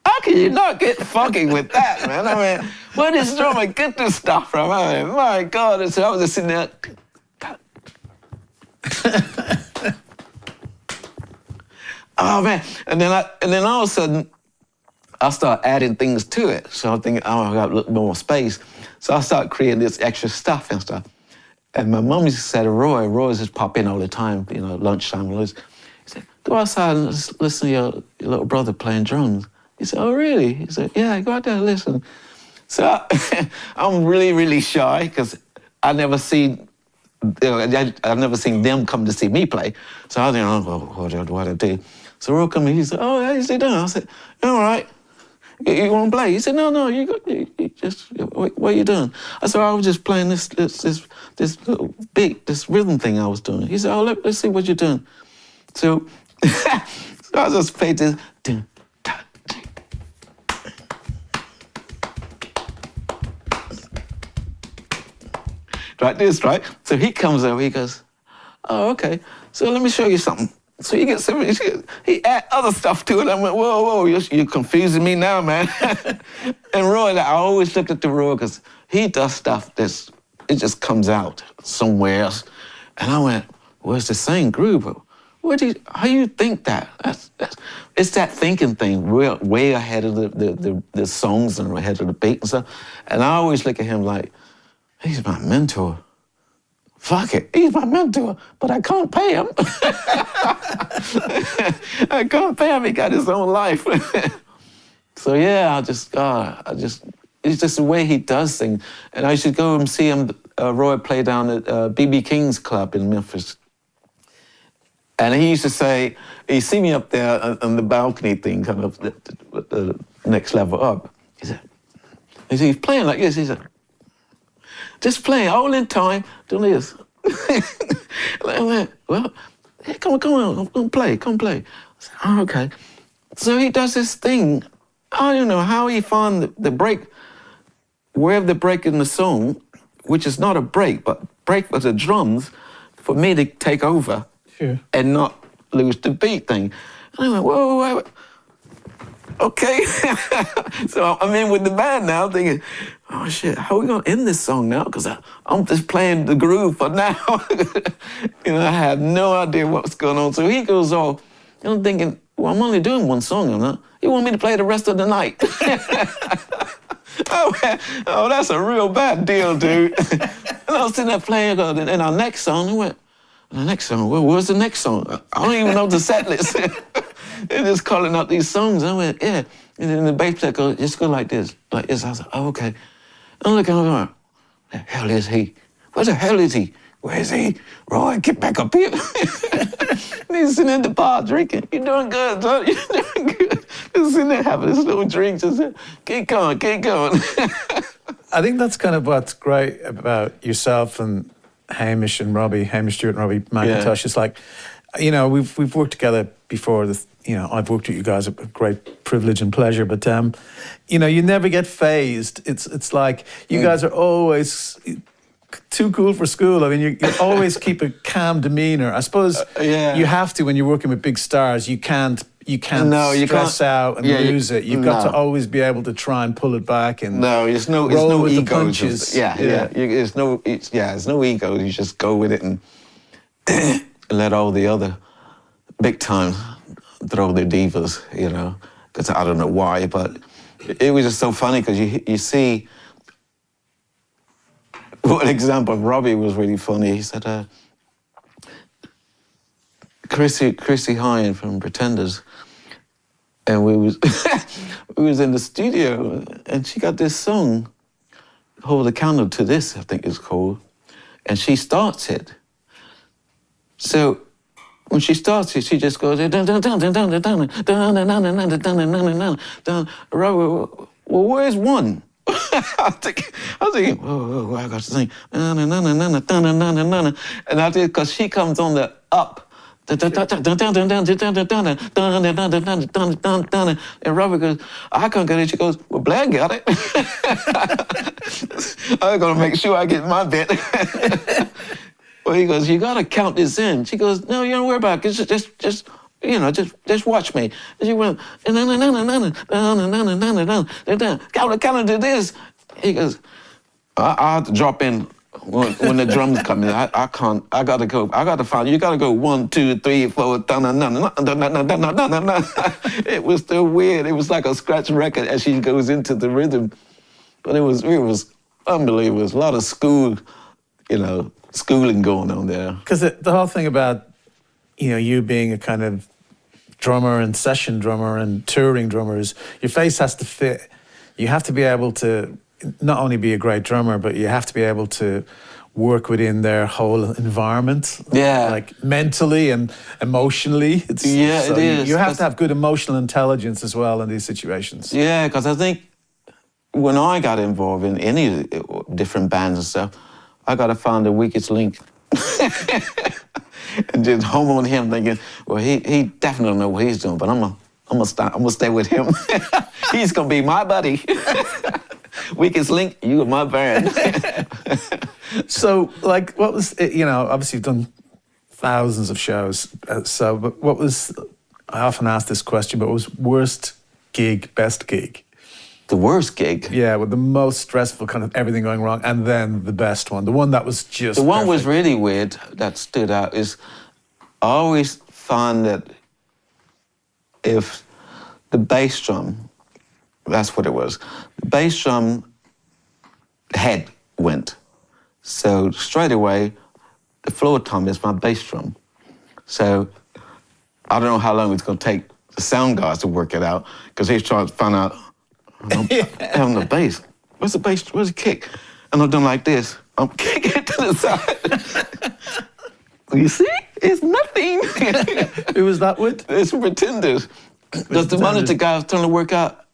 how can you not get funky with that, man? I mean, where does drummer get this stuff from? I mean, my God, so I was just sitting there. Oh man, and then all of a sudden, I start adding things to it. So I'm thinking, oh, I got a little more space. So I start creating this extra stuff and stuff. And my mum used to say to Roy just pop in all the time, you know, lunchtime. He said, go outside and listen to your little brother playing drums. He said, oh, really? He said, yeah, go out there and listen. So I'm really, really shy because I've never seen them come to see me play. So I didn't know what I do. So Roy come in, he said, oh, how's he doing? I said, all right. You want to play? He said, no, you just, what are you doing? I said, I was just playing this little beat, this rhythm thing I was doing. He said, oh, let's see what you're doing. So, I just played this. Like this, right? So he comes over, he goes, oh, okay. So let me show you something. So he gets he add other stuff to it. I went, whoa, you're confusing me now, man. And Roy, I always looked at the Roy because he does stuff it just comes out somewhere else. And I went, well, it's the same groove. How you think that? It's that thinking thing, way ahead of the songs and ahead of the beat and stuff. And I always look at him like, he's my mentor. Fuck it, he's my mentor, but I can't pay him. I can't pay him, he got his own life. So yeah, it's just the way he does things. And I should go and see him, Roy play down at B.B. King's club in Memphis. And he used to say, he'd see me up there on the balcony thing, kind of the next level up. He said, he's playing like this, he said, just play, all in time, do this. And I went, well, hey, come on, come play. I said, oh, okay. So he does this thing. I don't know how he found the break, wherever the break in the song, which is not a break, but break for the drums, for me to take over and not lose the beat thing. And I went, whoa. Okay. So I'm in with the band now thinking, oh shit, how are we gonna end this song now? Because I'm just playing the groove for now. I had no idea what's going on. So he goes off, and I'm thinking, well, I'm only doing one song, I'm not. You want me to play the rest of the night? Oh, that's a real bad deal, dude. And I was sitting there playing, and our next song, I went, the next song, well, where's the next song? I don't even know the set list. They're just calling out these songs. I went, yeah. And then the bass player goes, just go like this. I was like, oh, okay. I'm looking over, where the hell is he? Where the hell is he? Where is he? Roy, get back up here. And he's sitting in the bar drinking. You're doing good, son. You're doing good. Just sitting there having this little drink. Just keep going, keep going. I think that's kind of what's great about yourself and Hamish Stewart and Robbie McIntosh. It's like, we've worked together before. I've worked with you guys, a great privilege and pleasure. But you never get phased. It's like you guys are always too cool for school. I mean, you always keep a calm demeanor. I suppose you have to when you're working with big stars. You can't stress out and lose it. You've got to always be able to try and pull it back and it's no with ego. the punches. There's no ego. You just go with it and let all the other big time throw their divas, because I don't know why, but it was just so funny because you see. One example, Robbie was really funny. He said, Chrissy Hine from Pretenders, and we was in the studio, and she got this song, Hold the Candle to This, I think it's called, and she starts it. So when she starts it, she just goes, Robbie, well, where's one? I was thinking, whoa, I got to sing. And I did, because she comes on the up. And Robert goes, I can't get it. She goes, well, Blair got it. I'm going to make sure I get my bit. Well, he goes, you got to count this in. She goes, no, you don't worry about it. Just watch me. And she went, count to this. He goes, I have to drop in when the drums come in. I can't, I gotta go. I gotta find, you gotta go 1, 2, 3, 4, It was still weird. It was like a scratch record as she goes into the rhythm. But it was unbelievable. It was a lot of schooling going on there. Because the whole thing about, you being a kind of drummer and session drummer and touring drummer is your face has to fit. You have to be able to not only be a great drummer, but you have to be able to work within their whole environment. Yeah. Like mentally and emotionally. It is. You have to have good emotional intelligence as well in these situations. Yeah, because I think when I got involved in any different bands and stuff, I got to find the weakest link. And just home on him thinking, well, he definitely don't know what he's doing, but I'm gonna stay with him. He's gonna be my buddy. Weakest link, you and my band. So, like, what was, obviously you've done thousands of shows, but what was, I often ask this question, but what was worst gig, best gig? The worst gig? Yeah, with the most stressful kind of everything going wrong, and then the best one, the one that was just The one perfect. was really weird that stood out is I always find that if the bass drum, that's what it was, the bass drum head went. So straight away, the floor tom is my bass drum. So I don't know how long it's going to take the sound guys to work it out, because he's trying to find out, I'm having the bass. Where's the bass? Where's the kick? And I'm doing like this. I'm kicking it to the side. You see? It's nothing. Who was that with? It's Pretenders. Because the monitor guy was trying to work out,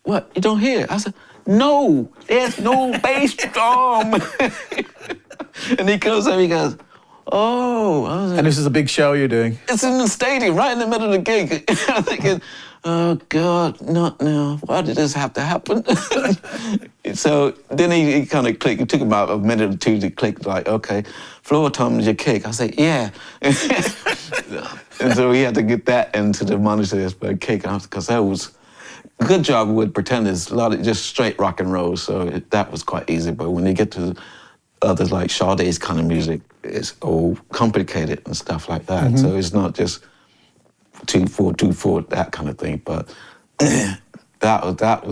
what, you don't hear? I said, no, there's no bass drum. And he comes up, he goes, oh. I was like, And this is a big show you're doing. it's in the stadium, right in the middle of the gig. I'm thinking, oh God, not now. Why did this have to happen? So then he kind of clicked. It took about a minute or two to click, like, okay, floor tom is your kick. I say, yeah. And so we had to get that into the monitor but cake because that was a good job with Pretenders. A lot of just straight rock and roll, so that was quite easy. But when you get to others like Sade's kind of music, it's all complicated and stuff like that. So it's not just 2/4, 2/4, that kind of thing. But that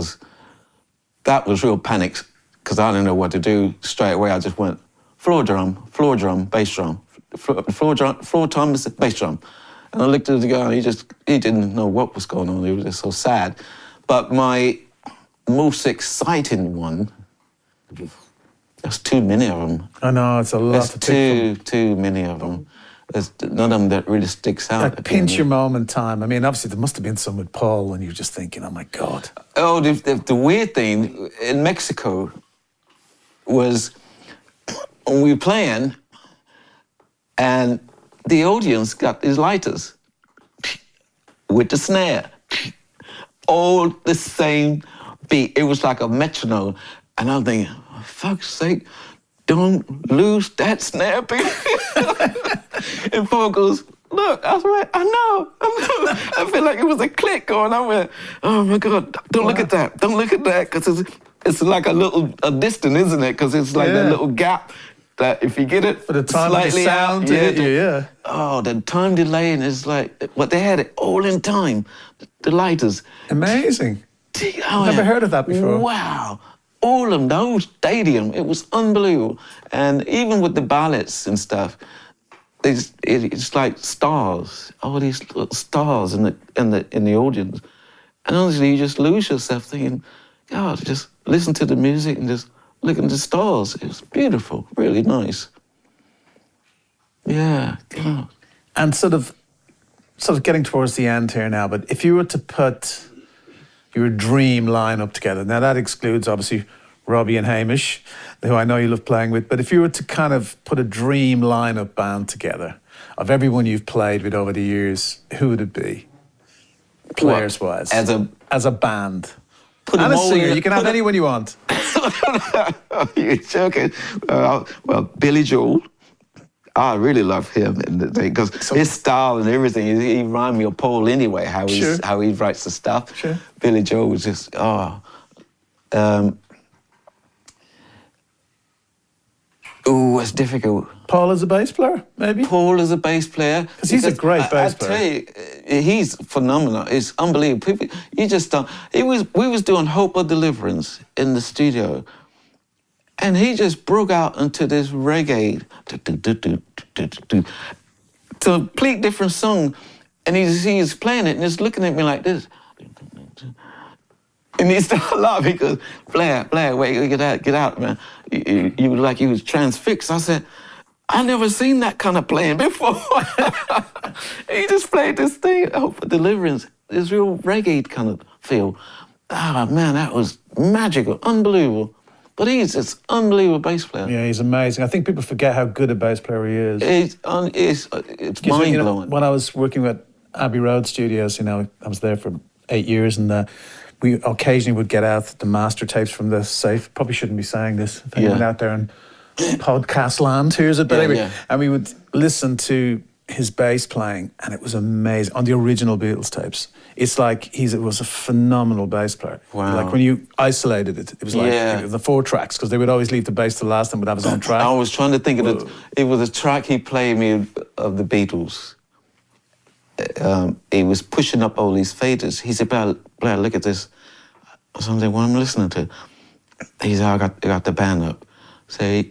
was real panic because I didn't know what to do straight away. I just went floor drum, bass drum, floor tom, bass drum. And I looked at the guy, he didn't know what was going on. He was just so sad. But my most exciting one, there's too many of them. I know, it's a lot to pick from. Too many of them. There's none of them that really sticks out. That pinch your moment time. I mean, obviously there must have been some with Paul when you were just thinking, oh my God. Oh, the weird thing in Mexico was when we were playing and the audience got these lighters with the snare, all the same beat. It was like a metronome. And I'm thinking, for fuck's sake, don't lose that snare beat. And Paul goes, look, I was like, I know. I feel like it was a click going. I went, oh my God, don't look at that. Don't look at that, because it's like a distance, isn't it? Because it's like that little gap that if you get it for the time slightly of the sound out, to hit you, Oh, the time delay, and it's like, but they had it all in time, the lighters. Amazing. Oh, Never heard of that before. Wow. All of them, the whole stadium, it was unbelievable. And even with the ballads and stuff, it's like stars, all these little stars in the audience. And honestly, you just lose yourself thinking, God, just listen to the music and just look at the stars. It was beautiful, really nice. Yeah, God. And sort of getting towards the end here now, but if you were to put your dream lineup together, now that excludes obviously Robbie and Hamish, who I know you love playing with, but if you were to kind of put a dream lineup band together of everyone you've played with over the years, who would it be? Players-wise. As a band. Put and them a all singer, in you can have anyone you want. You're joking. Well, Billy Joel, I really love him because his style and everything. He reminds me of Paul anyway. How he writes the stuff. Sure. Billy Joel was just it's difficult. Paul as a bass player, maybe. Paul as a bass player, because he's a great bass player. I tell you, he's phenomenal. It's unbelievable. People, you just don't. We was doing Hope of Deliverance in the studio. And he just broke out into this reggae, complete different song. And he's playing it and he's looking at me like this. And he started laughing because, Blair, wait, get out, man. You were like you was transfixed. I said, I never seen that kind of playing before. He just played this thing, Hope for Deliverance, this real reggae kind of feel. Oh, man, that was magical, unbelievable. But he's this unbelievable bass player. Yeah, he's amazing. I think people forget how good a bass player he is. It's mind-blowing. When I was working with Abbey Road Studios, I was there for 8 years, and we occasionally would get out the master tapes from the safe. Probably shouldn't be saying this. If anyone out there in podcast land hears it, but anyway. And we would listen to his bass playing, and it was amazing on the original Beatles tapes. It's like it was a phenomenal bass player. Wow. Like when you isolated it, it was like the 4 tracks, because they would always leave the bass to last and would have his own track. I was trying to think of it. It was a track he played me of the Beatles. He was pushing up all these faders. He said, Blair, look at this. Something what I'm listening to. He said, I got the band up. So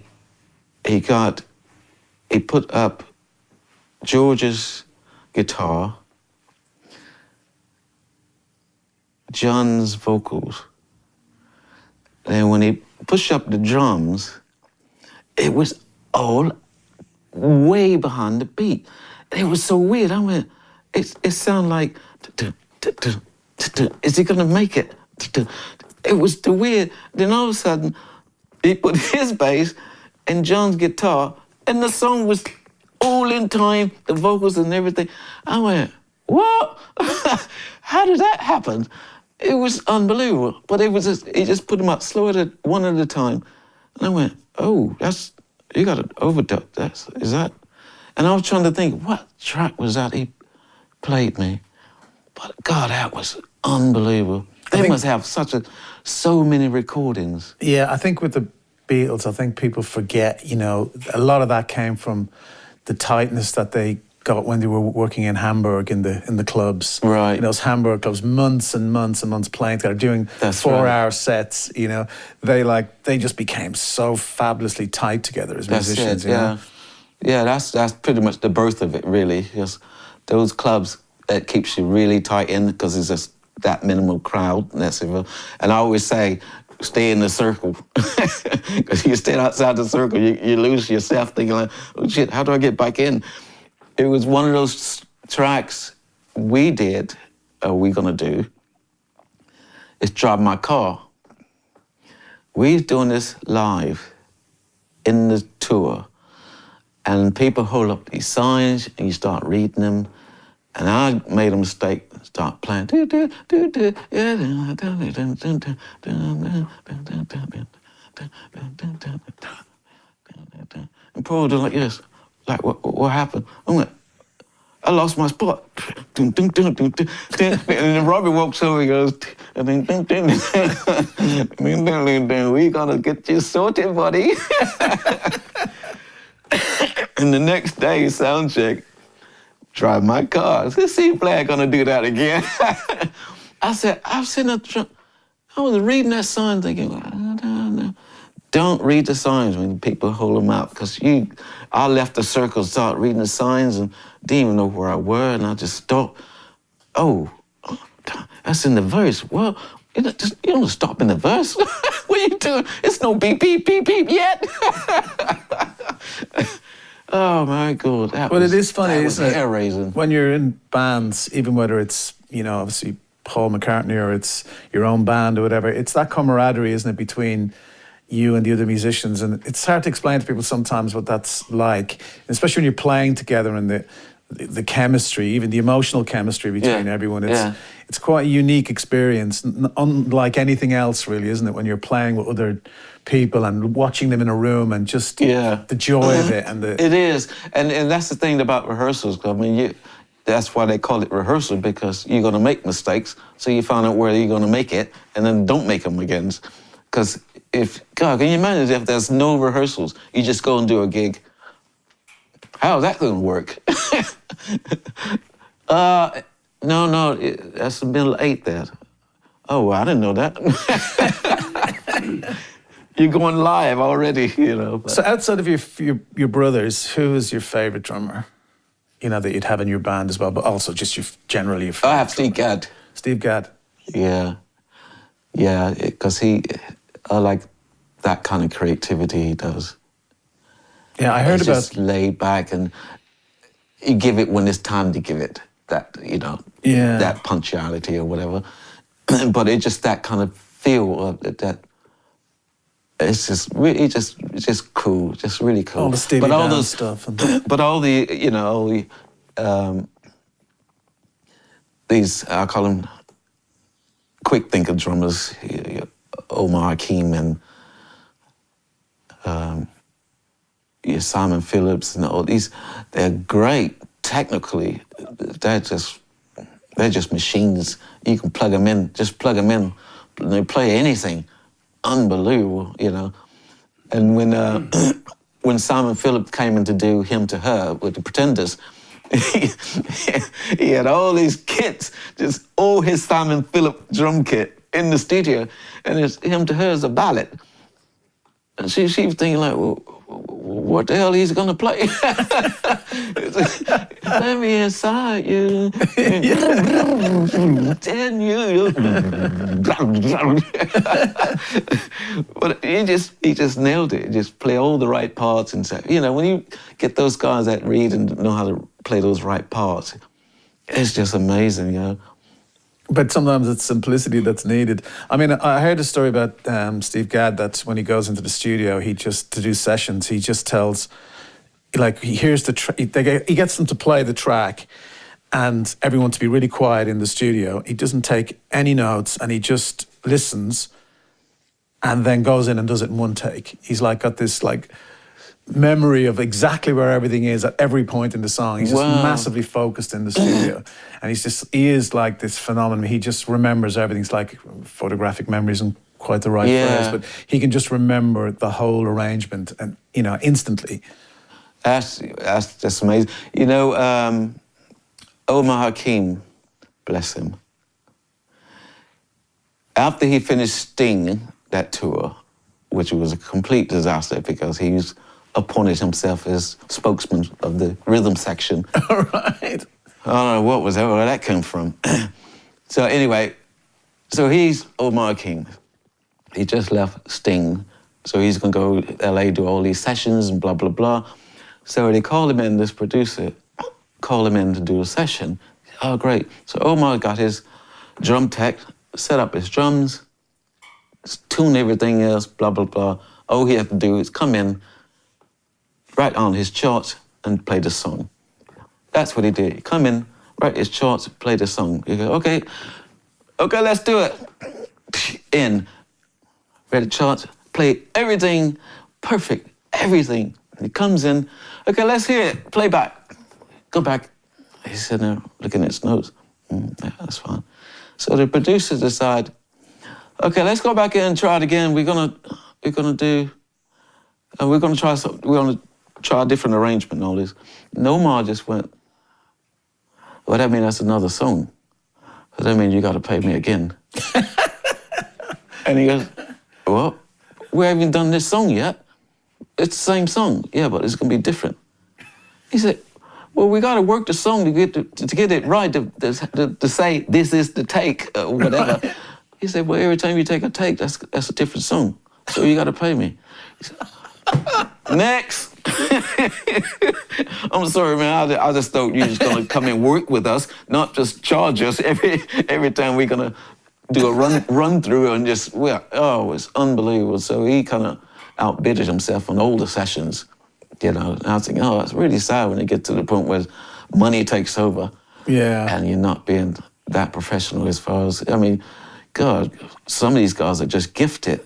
he put up George's guitar, John's vocals. And when he pushed up the drums, it was all way behind the beat. It was so weird. I went, it sounded like, is he gonna make it? It was too weird. Then all of a sudden, he put his bass and John's guitar, and the song was all in time, the vocals and everything. I went, what? How did that happen? It was unbelievable. But he just put them up slow one at a time. And I went, oh, you got to overdub. Is that? And I was trying to think, what track was that? played me. But God, that was unbelievable. They must have so many recordings. Yeah, I think with the Beatles, I think people forget, you know, a lot of that came from the tightness that they got when they were working in Hamburg in the clubs. Right. In those Hamburg clubs, months and months and months playing together, doing 4-hour sets, you know. They just became so fabulously tight together as musicians, you know? Yeah, that's pretty much the birth of it, really. Just those clubs that keeps you really tight in because it's just that minimal crowd. And I always say, stay in the circle. Because you stay outside the circle, you lose yourself thinking like, oh shit, how do I get back in? It was one of those tracks we gonna do, is Drive My Car. We're doing this live in the tour, and people hold up these signs and you start reading them. And I made a mistake, start playing. And Paul did like this. Like, what happened? I'm like, I lost my spot. And then Robbie walks over and goes, we gonna get you sorted, buddy. And the next day, sound check, Drive My Car. I said, see Blair gonna do that again. I said, I was reading that sign thinking, don't read the signs when people hold them out, because I left the circle, started reading the signs and didn't even know where I were, and I just stopped. Oh, that's in the verse. Well, you don't stop in the verse. What are you doing? It's no beep, beep, beep, beep yet. Oh my God. It is funny, isn't it? Hair-raising. When you're in bands, even whether it's, you know, obviously Paul McCartney or it's your own band or whatever, it's that camaraderie, isn't it, between you and the other musicians, and it's hard to explain to people sometimes what that's like, especially when you're playing together and the chemistry, even the emotional chemistry between everyone. It's quite a unique experience, unlike anything else, really, isn't it? When you're playing with other people and watching them in a room and just the joy of it. It is, and that's the thing about rehearsals. I mean, that's why they call it rehearsal, because you're going to make mistakes, so you find out where you're going to make it, and then don't make them again. Because God, can you imagine if there's no rehearsals, you just go and do a gig? How's that going to work? No, that's the middle 8 there. Oh, well, I didn't know that. You're going live already, you know. But. So outside of your brothers, who is your favourite drummer? You know, that you'd have in your band as well, but also just generally your favourite I have Steve Gadd. Steve Gadd. Yeah, because I like that kind of creativity he does. Yeah, I heard about... just laid back, and you give it when it's time to give it, that, you know, that punctuality or whatever. But it's just that kind of feel of that. It's just really just cool, just really cool. All the Steely Dan stuff. But all the, you know, all the, these, I call them quick thinker drummers, Omar Hakim and Simon Phillips and all these, they're great technically. They're just machines. You can plug them in, just plug them in. They play anything. Unbelievable, you know. And when Simon Phillips came in to do Him to Her with the Pretenders, he had all these kits, just all his Simon Phillips drum kit in the studio, and it's Him to Her is a ballad. And she was thinking like, well, what the hell he's gonna play? Let me inside you. Tell you. But he just nailed it. Just play all the right parts and say, you know, when you get those guys that read and know how to play those right parts, it's just amazing, you know. But sometimes it's simplicity that's needed. I mean, I heard a story about Steve Gadd that when he goes into the studio, to do sessions, he just tells, like, he hears he gets them to play the track and everyone to be really quiet in the studio. He doesn't take any notes and he just listens and then goes in and does it in one take. He's like got this like memory of exactly where everything is at every point in the song. He's just Wow. massively focused in the studio. And he is like this phenomenon. He just remembers everything. It's like photographic memory isn't quite the right Yeah. phrase, but he can just remember the whole arrangement and, instantly. That's just amazing. You know, Omar Hakim, bless him. After he finished Sting, that tour, which was a complete disaster because he appointed himself as spokesman of the rhythm section. All right. I don't know where that came from. So anyway, so he's Omar King. He just left Sting. So he's going to go to LA, do all these sessions and blah, blah, blah. So they called him in, this producer called him in to do a session. Oh, great. So Omar got his drum tech, set up his drums, tune everything else, blah, blah, blah. All he had to do is come in, write on his charts and play the song. That's what he did. He come in, write his charts, play the song. You go, okay, let's do it. In, read the charts, play everything, perfect, everything. He comes in, okay, let's hear it, play back. Go back. He's sitting there looking at his notes. Yeah, that's fine. So the producers decide, okay, let's go back in and try it again. We're gonna try a different arrangement and all this. And Omar just went, well, that means that's another song. So that means you got to pay me again. And he goes, well, we haven't done this song yet. It's the same song. Yeah, but it's going to be different. He said, well, we got to work the song to get it right, to say this is the take or whatever. Right. He said, well, every time you take a take, that's a different song. So you got to pay me. He said, next. I'm sorry, man. I just thought you were just going to come and work with us, not just charge us every time we're going to do a run through and just, it's unbelievable. So he kind of outbidded himself on all the sessions, And I was thinking, it's really sad when you get to the point where money takes over. Yeah. And you're not being that professional as far as, God, some of these guys are just gifted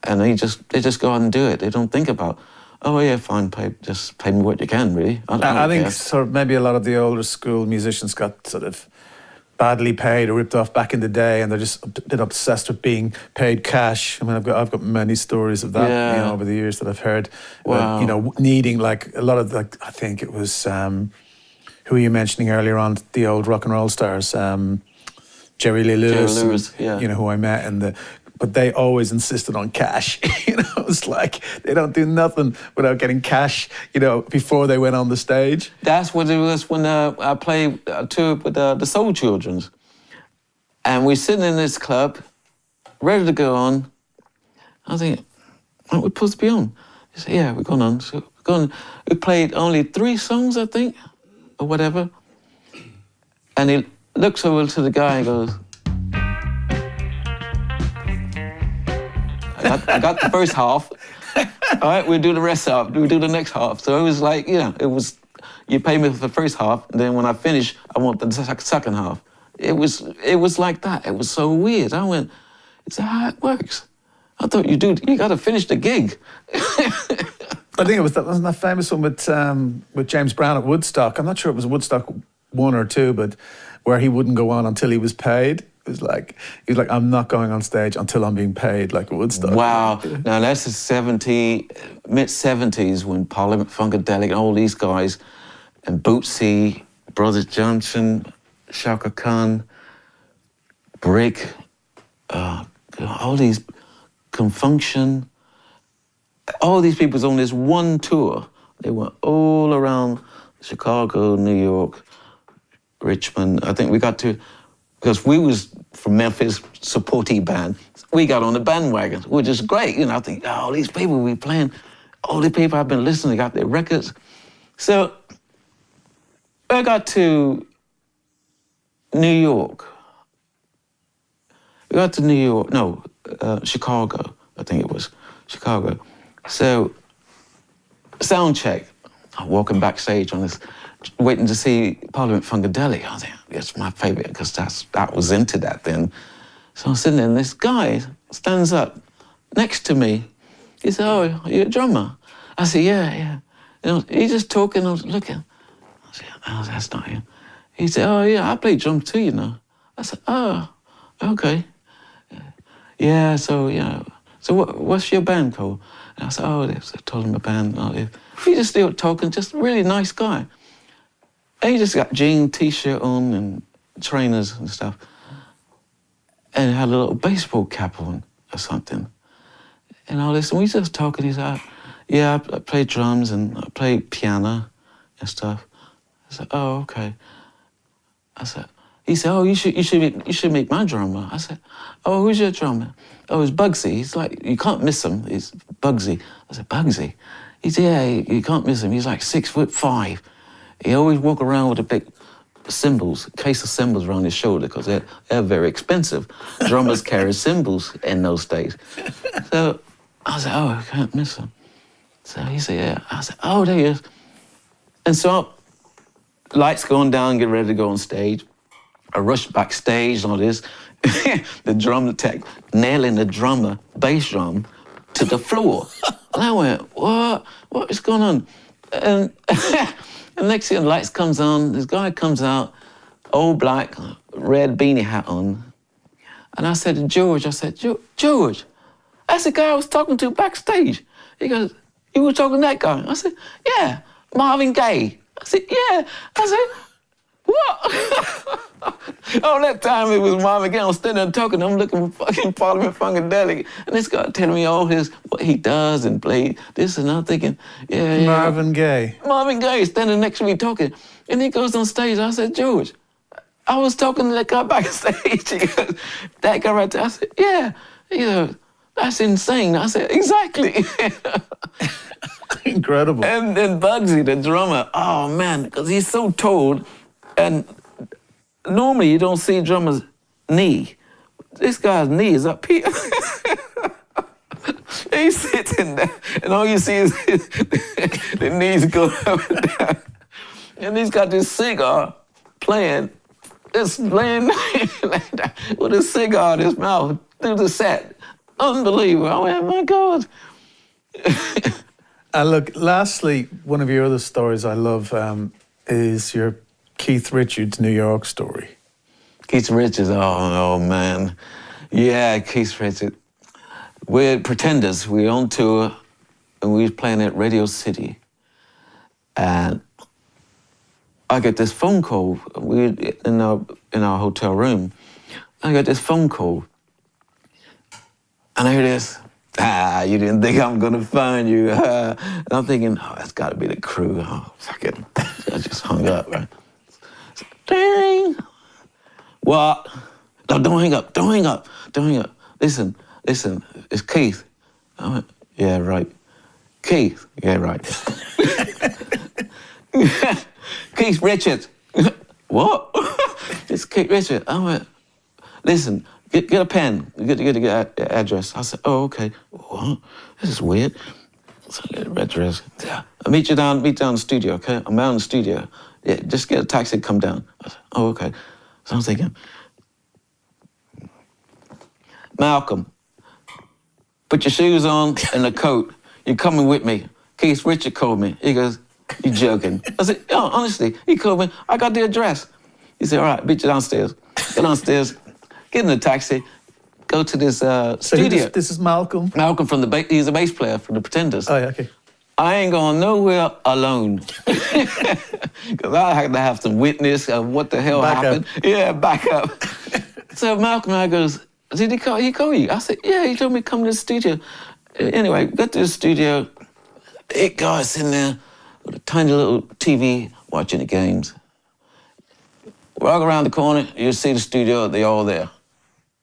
and they just go out and do it. They don't think about, fine, just pay me what you can, really. I think care. sort of maybe a lot of the older school musicians got sort of badly paid or ripped off back in the day, and they're just a bit obsessed with being paid cash. I've got many stories of that over the years that I've heard. Wow. Needing like a lot of I think it was who were you mentioning earlier on, the old rock and roll stars, Jerry Lee Lewis, who I met but they always insisted on cash. It's like they don't do nothing without getting cash, before they went on the stage. That's what it was when I played a tour with the Soul Children's. And we're sitting in this club, ready to go on. I think, aren't we supposed to be on? He said, yeah, we're going on. So we played only 3 songs, I think, or whatever. And he looks over to the guy and goes, I got the first half. All right, we'll do the rest half. We'll do the next half. So it was like, you pay me for the first half, and then when I finish, I want the second half. It was like that. It was so weird. I went, is that how it works? I thought you got to finish the gig. I think wasn't that famous one with James Brown at Woodstock? I'm not sure it was Woodstock 1 or 2, but where he wouldn't go on until he was paid. He was like, I'm not going on stage until I'm being paid, like Woodstock. Wow. Now that's the mid-70s when Parliament Funkadelic and all these guys, and Bootsy, Brothers Johnson, Shaka Khan, Brick, all these, Confunction, all these people was on this one tour. They went all around Chicago, New York, Richmond. I think we got to, because we was from Memphis, supportee band, we got on the bandwagon, which is great. I think, all these people we playing, all the people I've been listening, got their records. So I got to New York. We got to New York, Chicago, I think it was, Chicago. So, sound check, I'm walking backstage on this, waiting to see Parliament Funkadelic. I think it's my favorite because that was into that then. So I'm sitting there and this guy stands up next to me. He said, oh, you're a drummer? I said, yeah, yeah. You know, he just talking, I was looking. I said, oh, that's not him. He said, oh, yeah, I play drums too, you know. I said, oh, okay. Yeah, so, you know, so what's your band called? And I said, oh, this. I told him a band. He just still talking, just a really nice guy. And he just got jean T-shirt on and trainers and stuff. And had a little baseball cap on or something. And all this, and we just talking, he said, yeah, I play drums and I play piano and stuff. I said, oh, okay. I said, he said, oh, you should make my drummer. I said, oh, who's your drummer? Oh, it's Bugsy. He's like, you can't miss him. It's Bugsy. I said, Bugsy? He said, yeah, you can't miss him. He's like 6'5". He always walk around with a big cymbals, case of cymbals around his shoulder because they're very expensive. Drummers carry cymbals in those days. So I said, oh, I can't miss him. So he said, yeah. I said, oh, there he is. And so lights going down, get ready to go on stage. I rushed backstage and all this. The drum tech nailing the drummer, bass drum, to the floor. And I went, what? What is going on? And and next thing, the lights comes on, this guy comes out, all black, red beanie hat on. And I said to George, George, that's the guy I was talking to backstage. He goes, you were talking to that guy? I said, yeah, Marvin Gaye. I said, yeah. I said, what? All that time it was Marvin Gaye. I'm standing there talking, I'm looking for fucking Parliament Funkadelic. And this guy telling me all what he does and play this, and I'm thinking, yeah. Marvin Gaye. Marvin Gaye standing next to me talking. And he goes on stage. I said, George, I was talking to that guy backstage. He goes, that guy right there. I said, yeah. He goes, that's insane. I said, exactly. Incredible. And then Bugsy, the drummer, oh man, because he's so tall, and normally you don't see a drummer's knee. This guy's knee is up here. He's sitting there, and all you see is the knees going up and down. And he's got this cigar playing, just laying like that, with a cigar in his mouth through the set. Unbelievable. I went, oh my God. And look, lastly, one of your other stories I love is your Keith Richards New York story. Keith Richards, oh man. Yeah, Keith Richards. We're Pretenders. We were on tour and we were playing at Radio City. And I get this phone call. We were in our hotel room. I got this phone call. And I hear this, you didn't think I'm gonna find you. And I'm thinking, oh, that's gotta be the crew. Oh, fuck it. I just hung up, right? Ding. What? No, don't hang up, don't hang up, don't hang up. Listen, it's Keith. I went, yeah, right. Keith, yeah, right. Keith Richards. What? It's Keith Richards. I went, listen, get a pen, get an address. I said, oh, okay. What? This is weird. So I get an address. Yeah. I'll meet down the studio, okay? I'm out in the studio. Yeah, just get a taxi, come down. I said, oh, okay. So I'm thinking, Malcolm, put your shoes on and a coat. You're coming with me. Keith Richard called me. He goes, you joking? I said, oh, honestly, he called me. I got the address. He said, all right, meet you downstairs. Get downstairs. Get in the taxi, go to this studio. So this is Malcolm? Malcolm he's a bass player from the Pretenders. Oh, yeah, okay. I ain't going nowhere alone. Because I had to have some witness of what the hell happened. Yeah, back up. So Malcolm and I goes, did he call you? I said, yeah, he told me to come to the studio. Anyway, got to the studio, big guy sitting there with a tiny little TV watching the games. Walk around the corner, you see the studio, they're all there.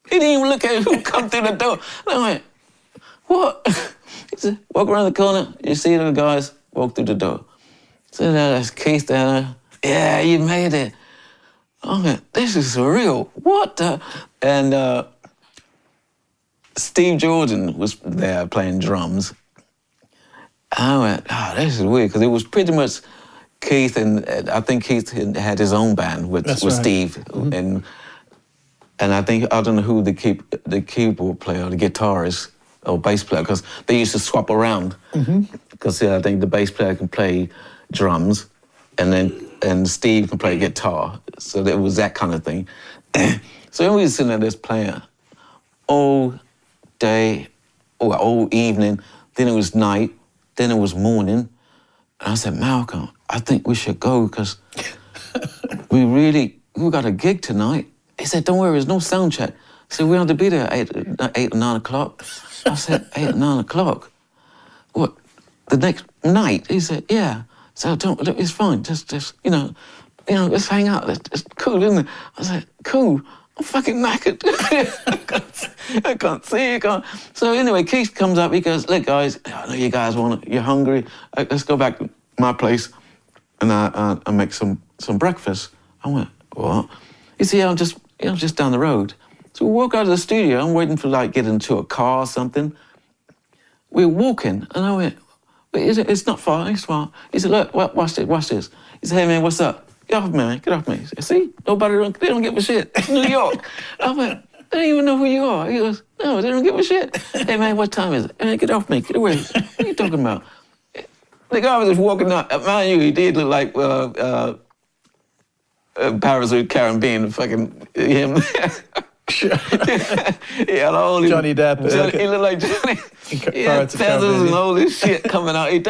He didn't even look at who come through the door. And I went, what? He said, walk around the corner, you see the guys, walk through the door. So there's Keith there. Yeah, you made it. I went, this is surreal. What the? And Steve Jordan was there playing drums. I went, oh, this is weird, because it was pretty much Keith, and I think Keith had his own band with right. Steve. Mm-hmm. And I don't know who the keyboard player or the guitarist or bass player, because they used to swap around. Because I think the bass player can play drums, and Steve can play guitar. So it was that kind of thing. So we were sitting there just playing all day, or all evening. Then it was night. Then it was morning. And I said, Malcolm, I think we should go because we got a gig tonight. He said, don't worry, there's no sound check. I said, we have to be there at 8 or 9 o'clock. I said, 8 or 9 o'clock? What, the next night? He said, yeah. So it's fine, just let's hang out. It's cool, isn't it? I said, cool. I'm fucking knackered. I can't see. So anyway, Keith comes up. He goes, look, guys, I know you guys you're hungry. Let's go back to my place and I make some breakfast. I went, what? He said, yeah, I'm just down the road. So we walk out of the studio. I'm waiting for get into a car or something. We're walking, and I went, it's not far, it's far. He said, look, watch this. He said, hey, man, what's up? Get off me, man, get off me. I said, see, they don't give a shit. It's New York. I went, they don't even know who you are. He goes, no, they don't give a shit. Hey, man, what time is it? Hey, man, get off me, get away. What are you talking about? The guy was just walking out. Mind you, he did look like Paris with Karen Bean, fucking him. He had all these, Johnny Depp. He looked like Johnny. He had feathers and all this shit coming out. He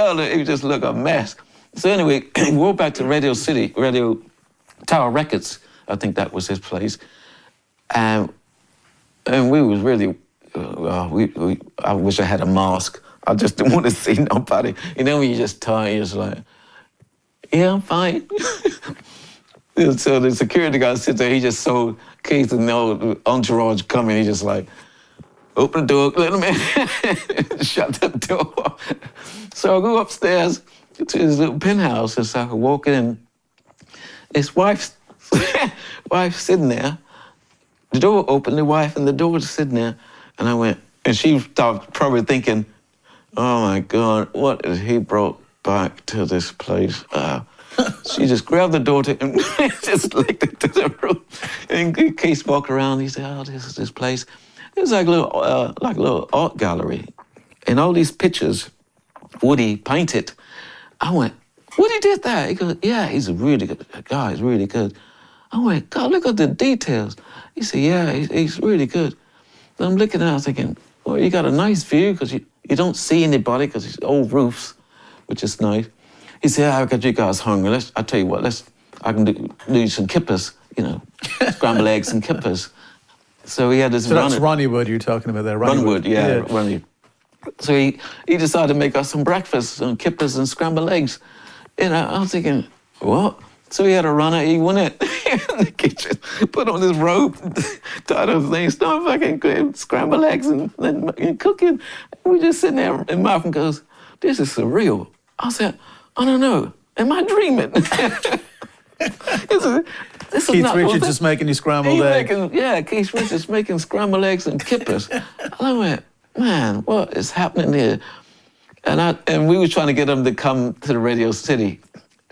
just looked a mess. So anyway, we walked back to Radio Tower Records. I think that was his place. And we was really, I wish I had a mask. I just didn't want to see nobody. You know when you're just tired, you're just like, yeah, I'm fine. So the security guy sits there, he just saw Keith and the entourage coming, he just like, open the door, let him in, shut the door. So I go upstairs to his little penthouse, and so I could walk in. His wife's sitting there, the door opened, the wife and the door was sitting there, and I went, and she started probably thinking, oh my God, what has he brought back to this place? She just grabbed the door and just licked it to the room. And Keith walked around. He said, "Oh, this is this place." It was like a little art gallery, and all these pictures Woody painted. I went, "Woody did that?" He goes, "Yeah, he's a really good guy. He's really good." I went, "God, look at the details." He said, "Yeah, he's really good." And I'm looking at it, I was thinking, "Well, you got a nice view because you don't see anybody because it's old roofs, which is nice." He said, "I got you guys hungry. I tell you what, I can do some kippers, scrambled eggs and kippers." So he had this. So that's Ronnie Wood you're talking about there, Ronnie Wood, yeah. Ronnie. So he decided to make us some breakfast, some kippers and scrambled eggs. I was thinking, what? So he had a runner, he went in the kitchen, put on his robe, tied up his thing, started fucking scrambled eggs and cooking. And we just sitting there, and Malcolm goes, "This is surreal." I said, "I don't know. Am I dreaming?" Keith Richards just making you scrambled eggs. Keith Richards making scrambled eggs and kippers. I went, man, what is happening here? And we were trying to get him to come to the Radio City.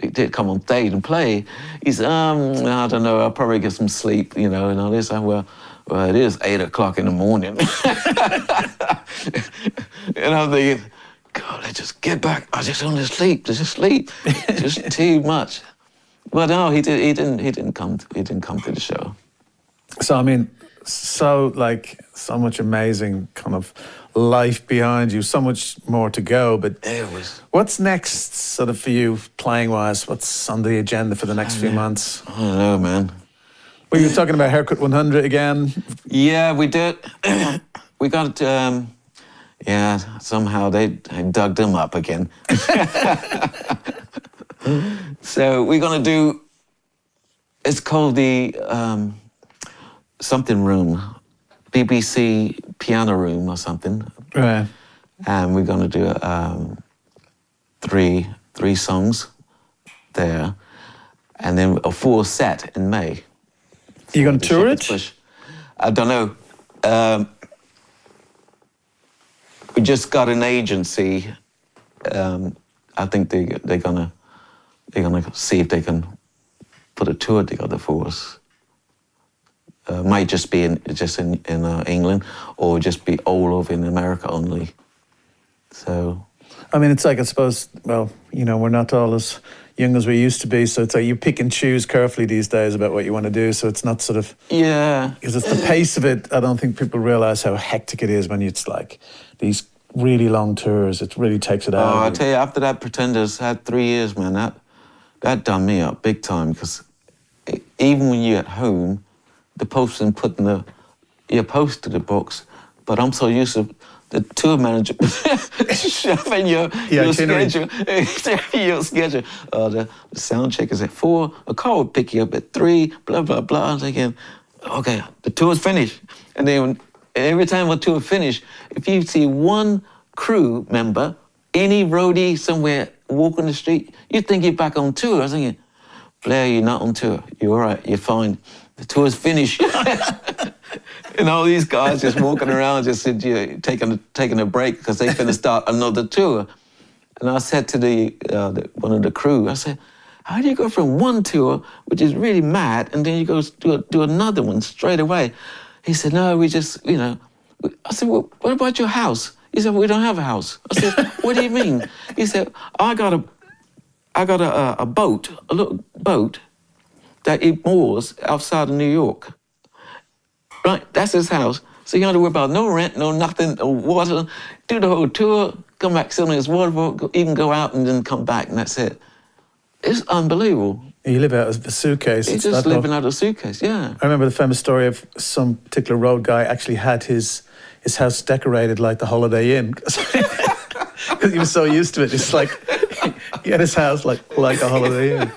He did come on stage and play. He said, I don't know, I'll probably get some sleep, and all this. Well, it is 8 o'clock in the morning. And I'm thinking, God, let's just get back. I just want to sleep. Just too much. But no, he didn't come to the show. So I mean, so much amazing kind of life behind you, so much more to go. But what's next, sort of for you, playing wise? What's on the agenda for the next few months? I don't know, man. Well, you were talking about Haircut 100 again. Yeah, we did. We got. Somehow they dug them up again. So we're gonna do. It's called the something room, BBC piano room or something. Right. And we're gonna do three songs there, and then a full set in May. You gonna tour it? Push. I don't know. We just got an agency. I think they're gonna see if they can put a tour together for us. Might just be in England, or just be all over in America only. So, I mean, it's like, I suppose, well, you know, we're not all as young as we used to be, so it's like you pick and choose carefully these days about what you want to do, so it's not sort of... yeah. Because it's the pace of it, I don't think people realise how hectic it is when it's like these really long tours. It really takes it out. Oh, I tell you, after that Pretenders had 3 years, man, that done me up big time, because even when you're at home, the postman putting your post to the box, but I'm so used to the tour manager shoving your schedule. Your schedule. The sound check is at 4. A car will pick you up at 3. Blah blah blah. I'm thinking, okay, the tour's finished. And then every time a tour finished, if you see one crew member, any roadie somewhere walking the street, you think you're back on tour. I was thinking, Blair, you're not on tour. You're all right. You're fine. The tour's finished. And all these guys just walking around, just taking a break because they're going to start another tour. And I said to one of the crew, I said, how do you go from one tour, which is really mad, and then you go do another one straight away? He said, no, we just, you know. I said, well, what about your house? He said, we don't have a house. I said, what do you mean? He said, I got a boat, a little boat that it moors outside of New York. Right, that's his house. So you don't have to worry about no rent, no nothing, no water. Do the whole tour, come back, sit on his waterboat, even go out and then come back, and that's it. It's unbelievable. You live out of a suitcase. He's just living out of a suitcase, yeah. I remember the famous story of some particular road guy actually had his house decorated like the Holiday Inn. Because he was so used to it. It's like, he had his house like a Holiday Inn.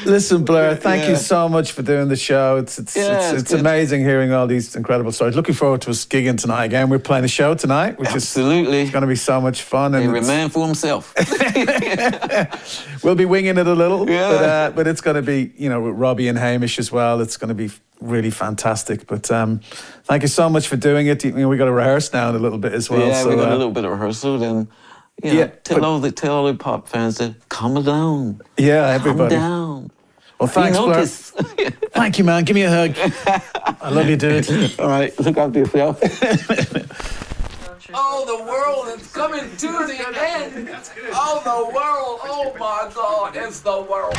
Listen, Blair, thank you so much for doing the show. It's amazing hearing all these incredible stories. Looking forward to us gigging tonight again. We're playing a show tonight, which is going to be so much fun. Every man for himself. We'll be winging it a little, but it's going to be, you know, with Robbie and Hamish as well. It's going to be really fantastic. But thank you so much for doing it. You know, we got to rehearse now in a little bit as well. Yeah, we got a little bit of rehearsal. Then, you know, tell all the pop fans to calm down. Yeah, everybody. Calm down. Well, thanks, Blair. Thank you, man. Give me a hug. I love you, dude. All right, look after yourself. Oh, the world is coming to the end. Oh, the world. Oh, my God, it's the world.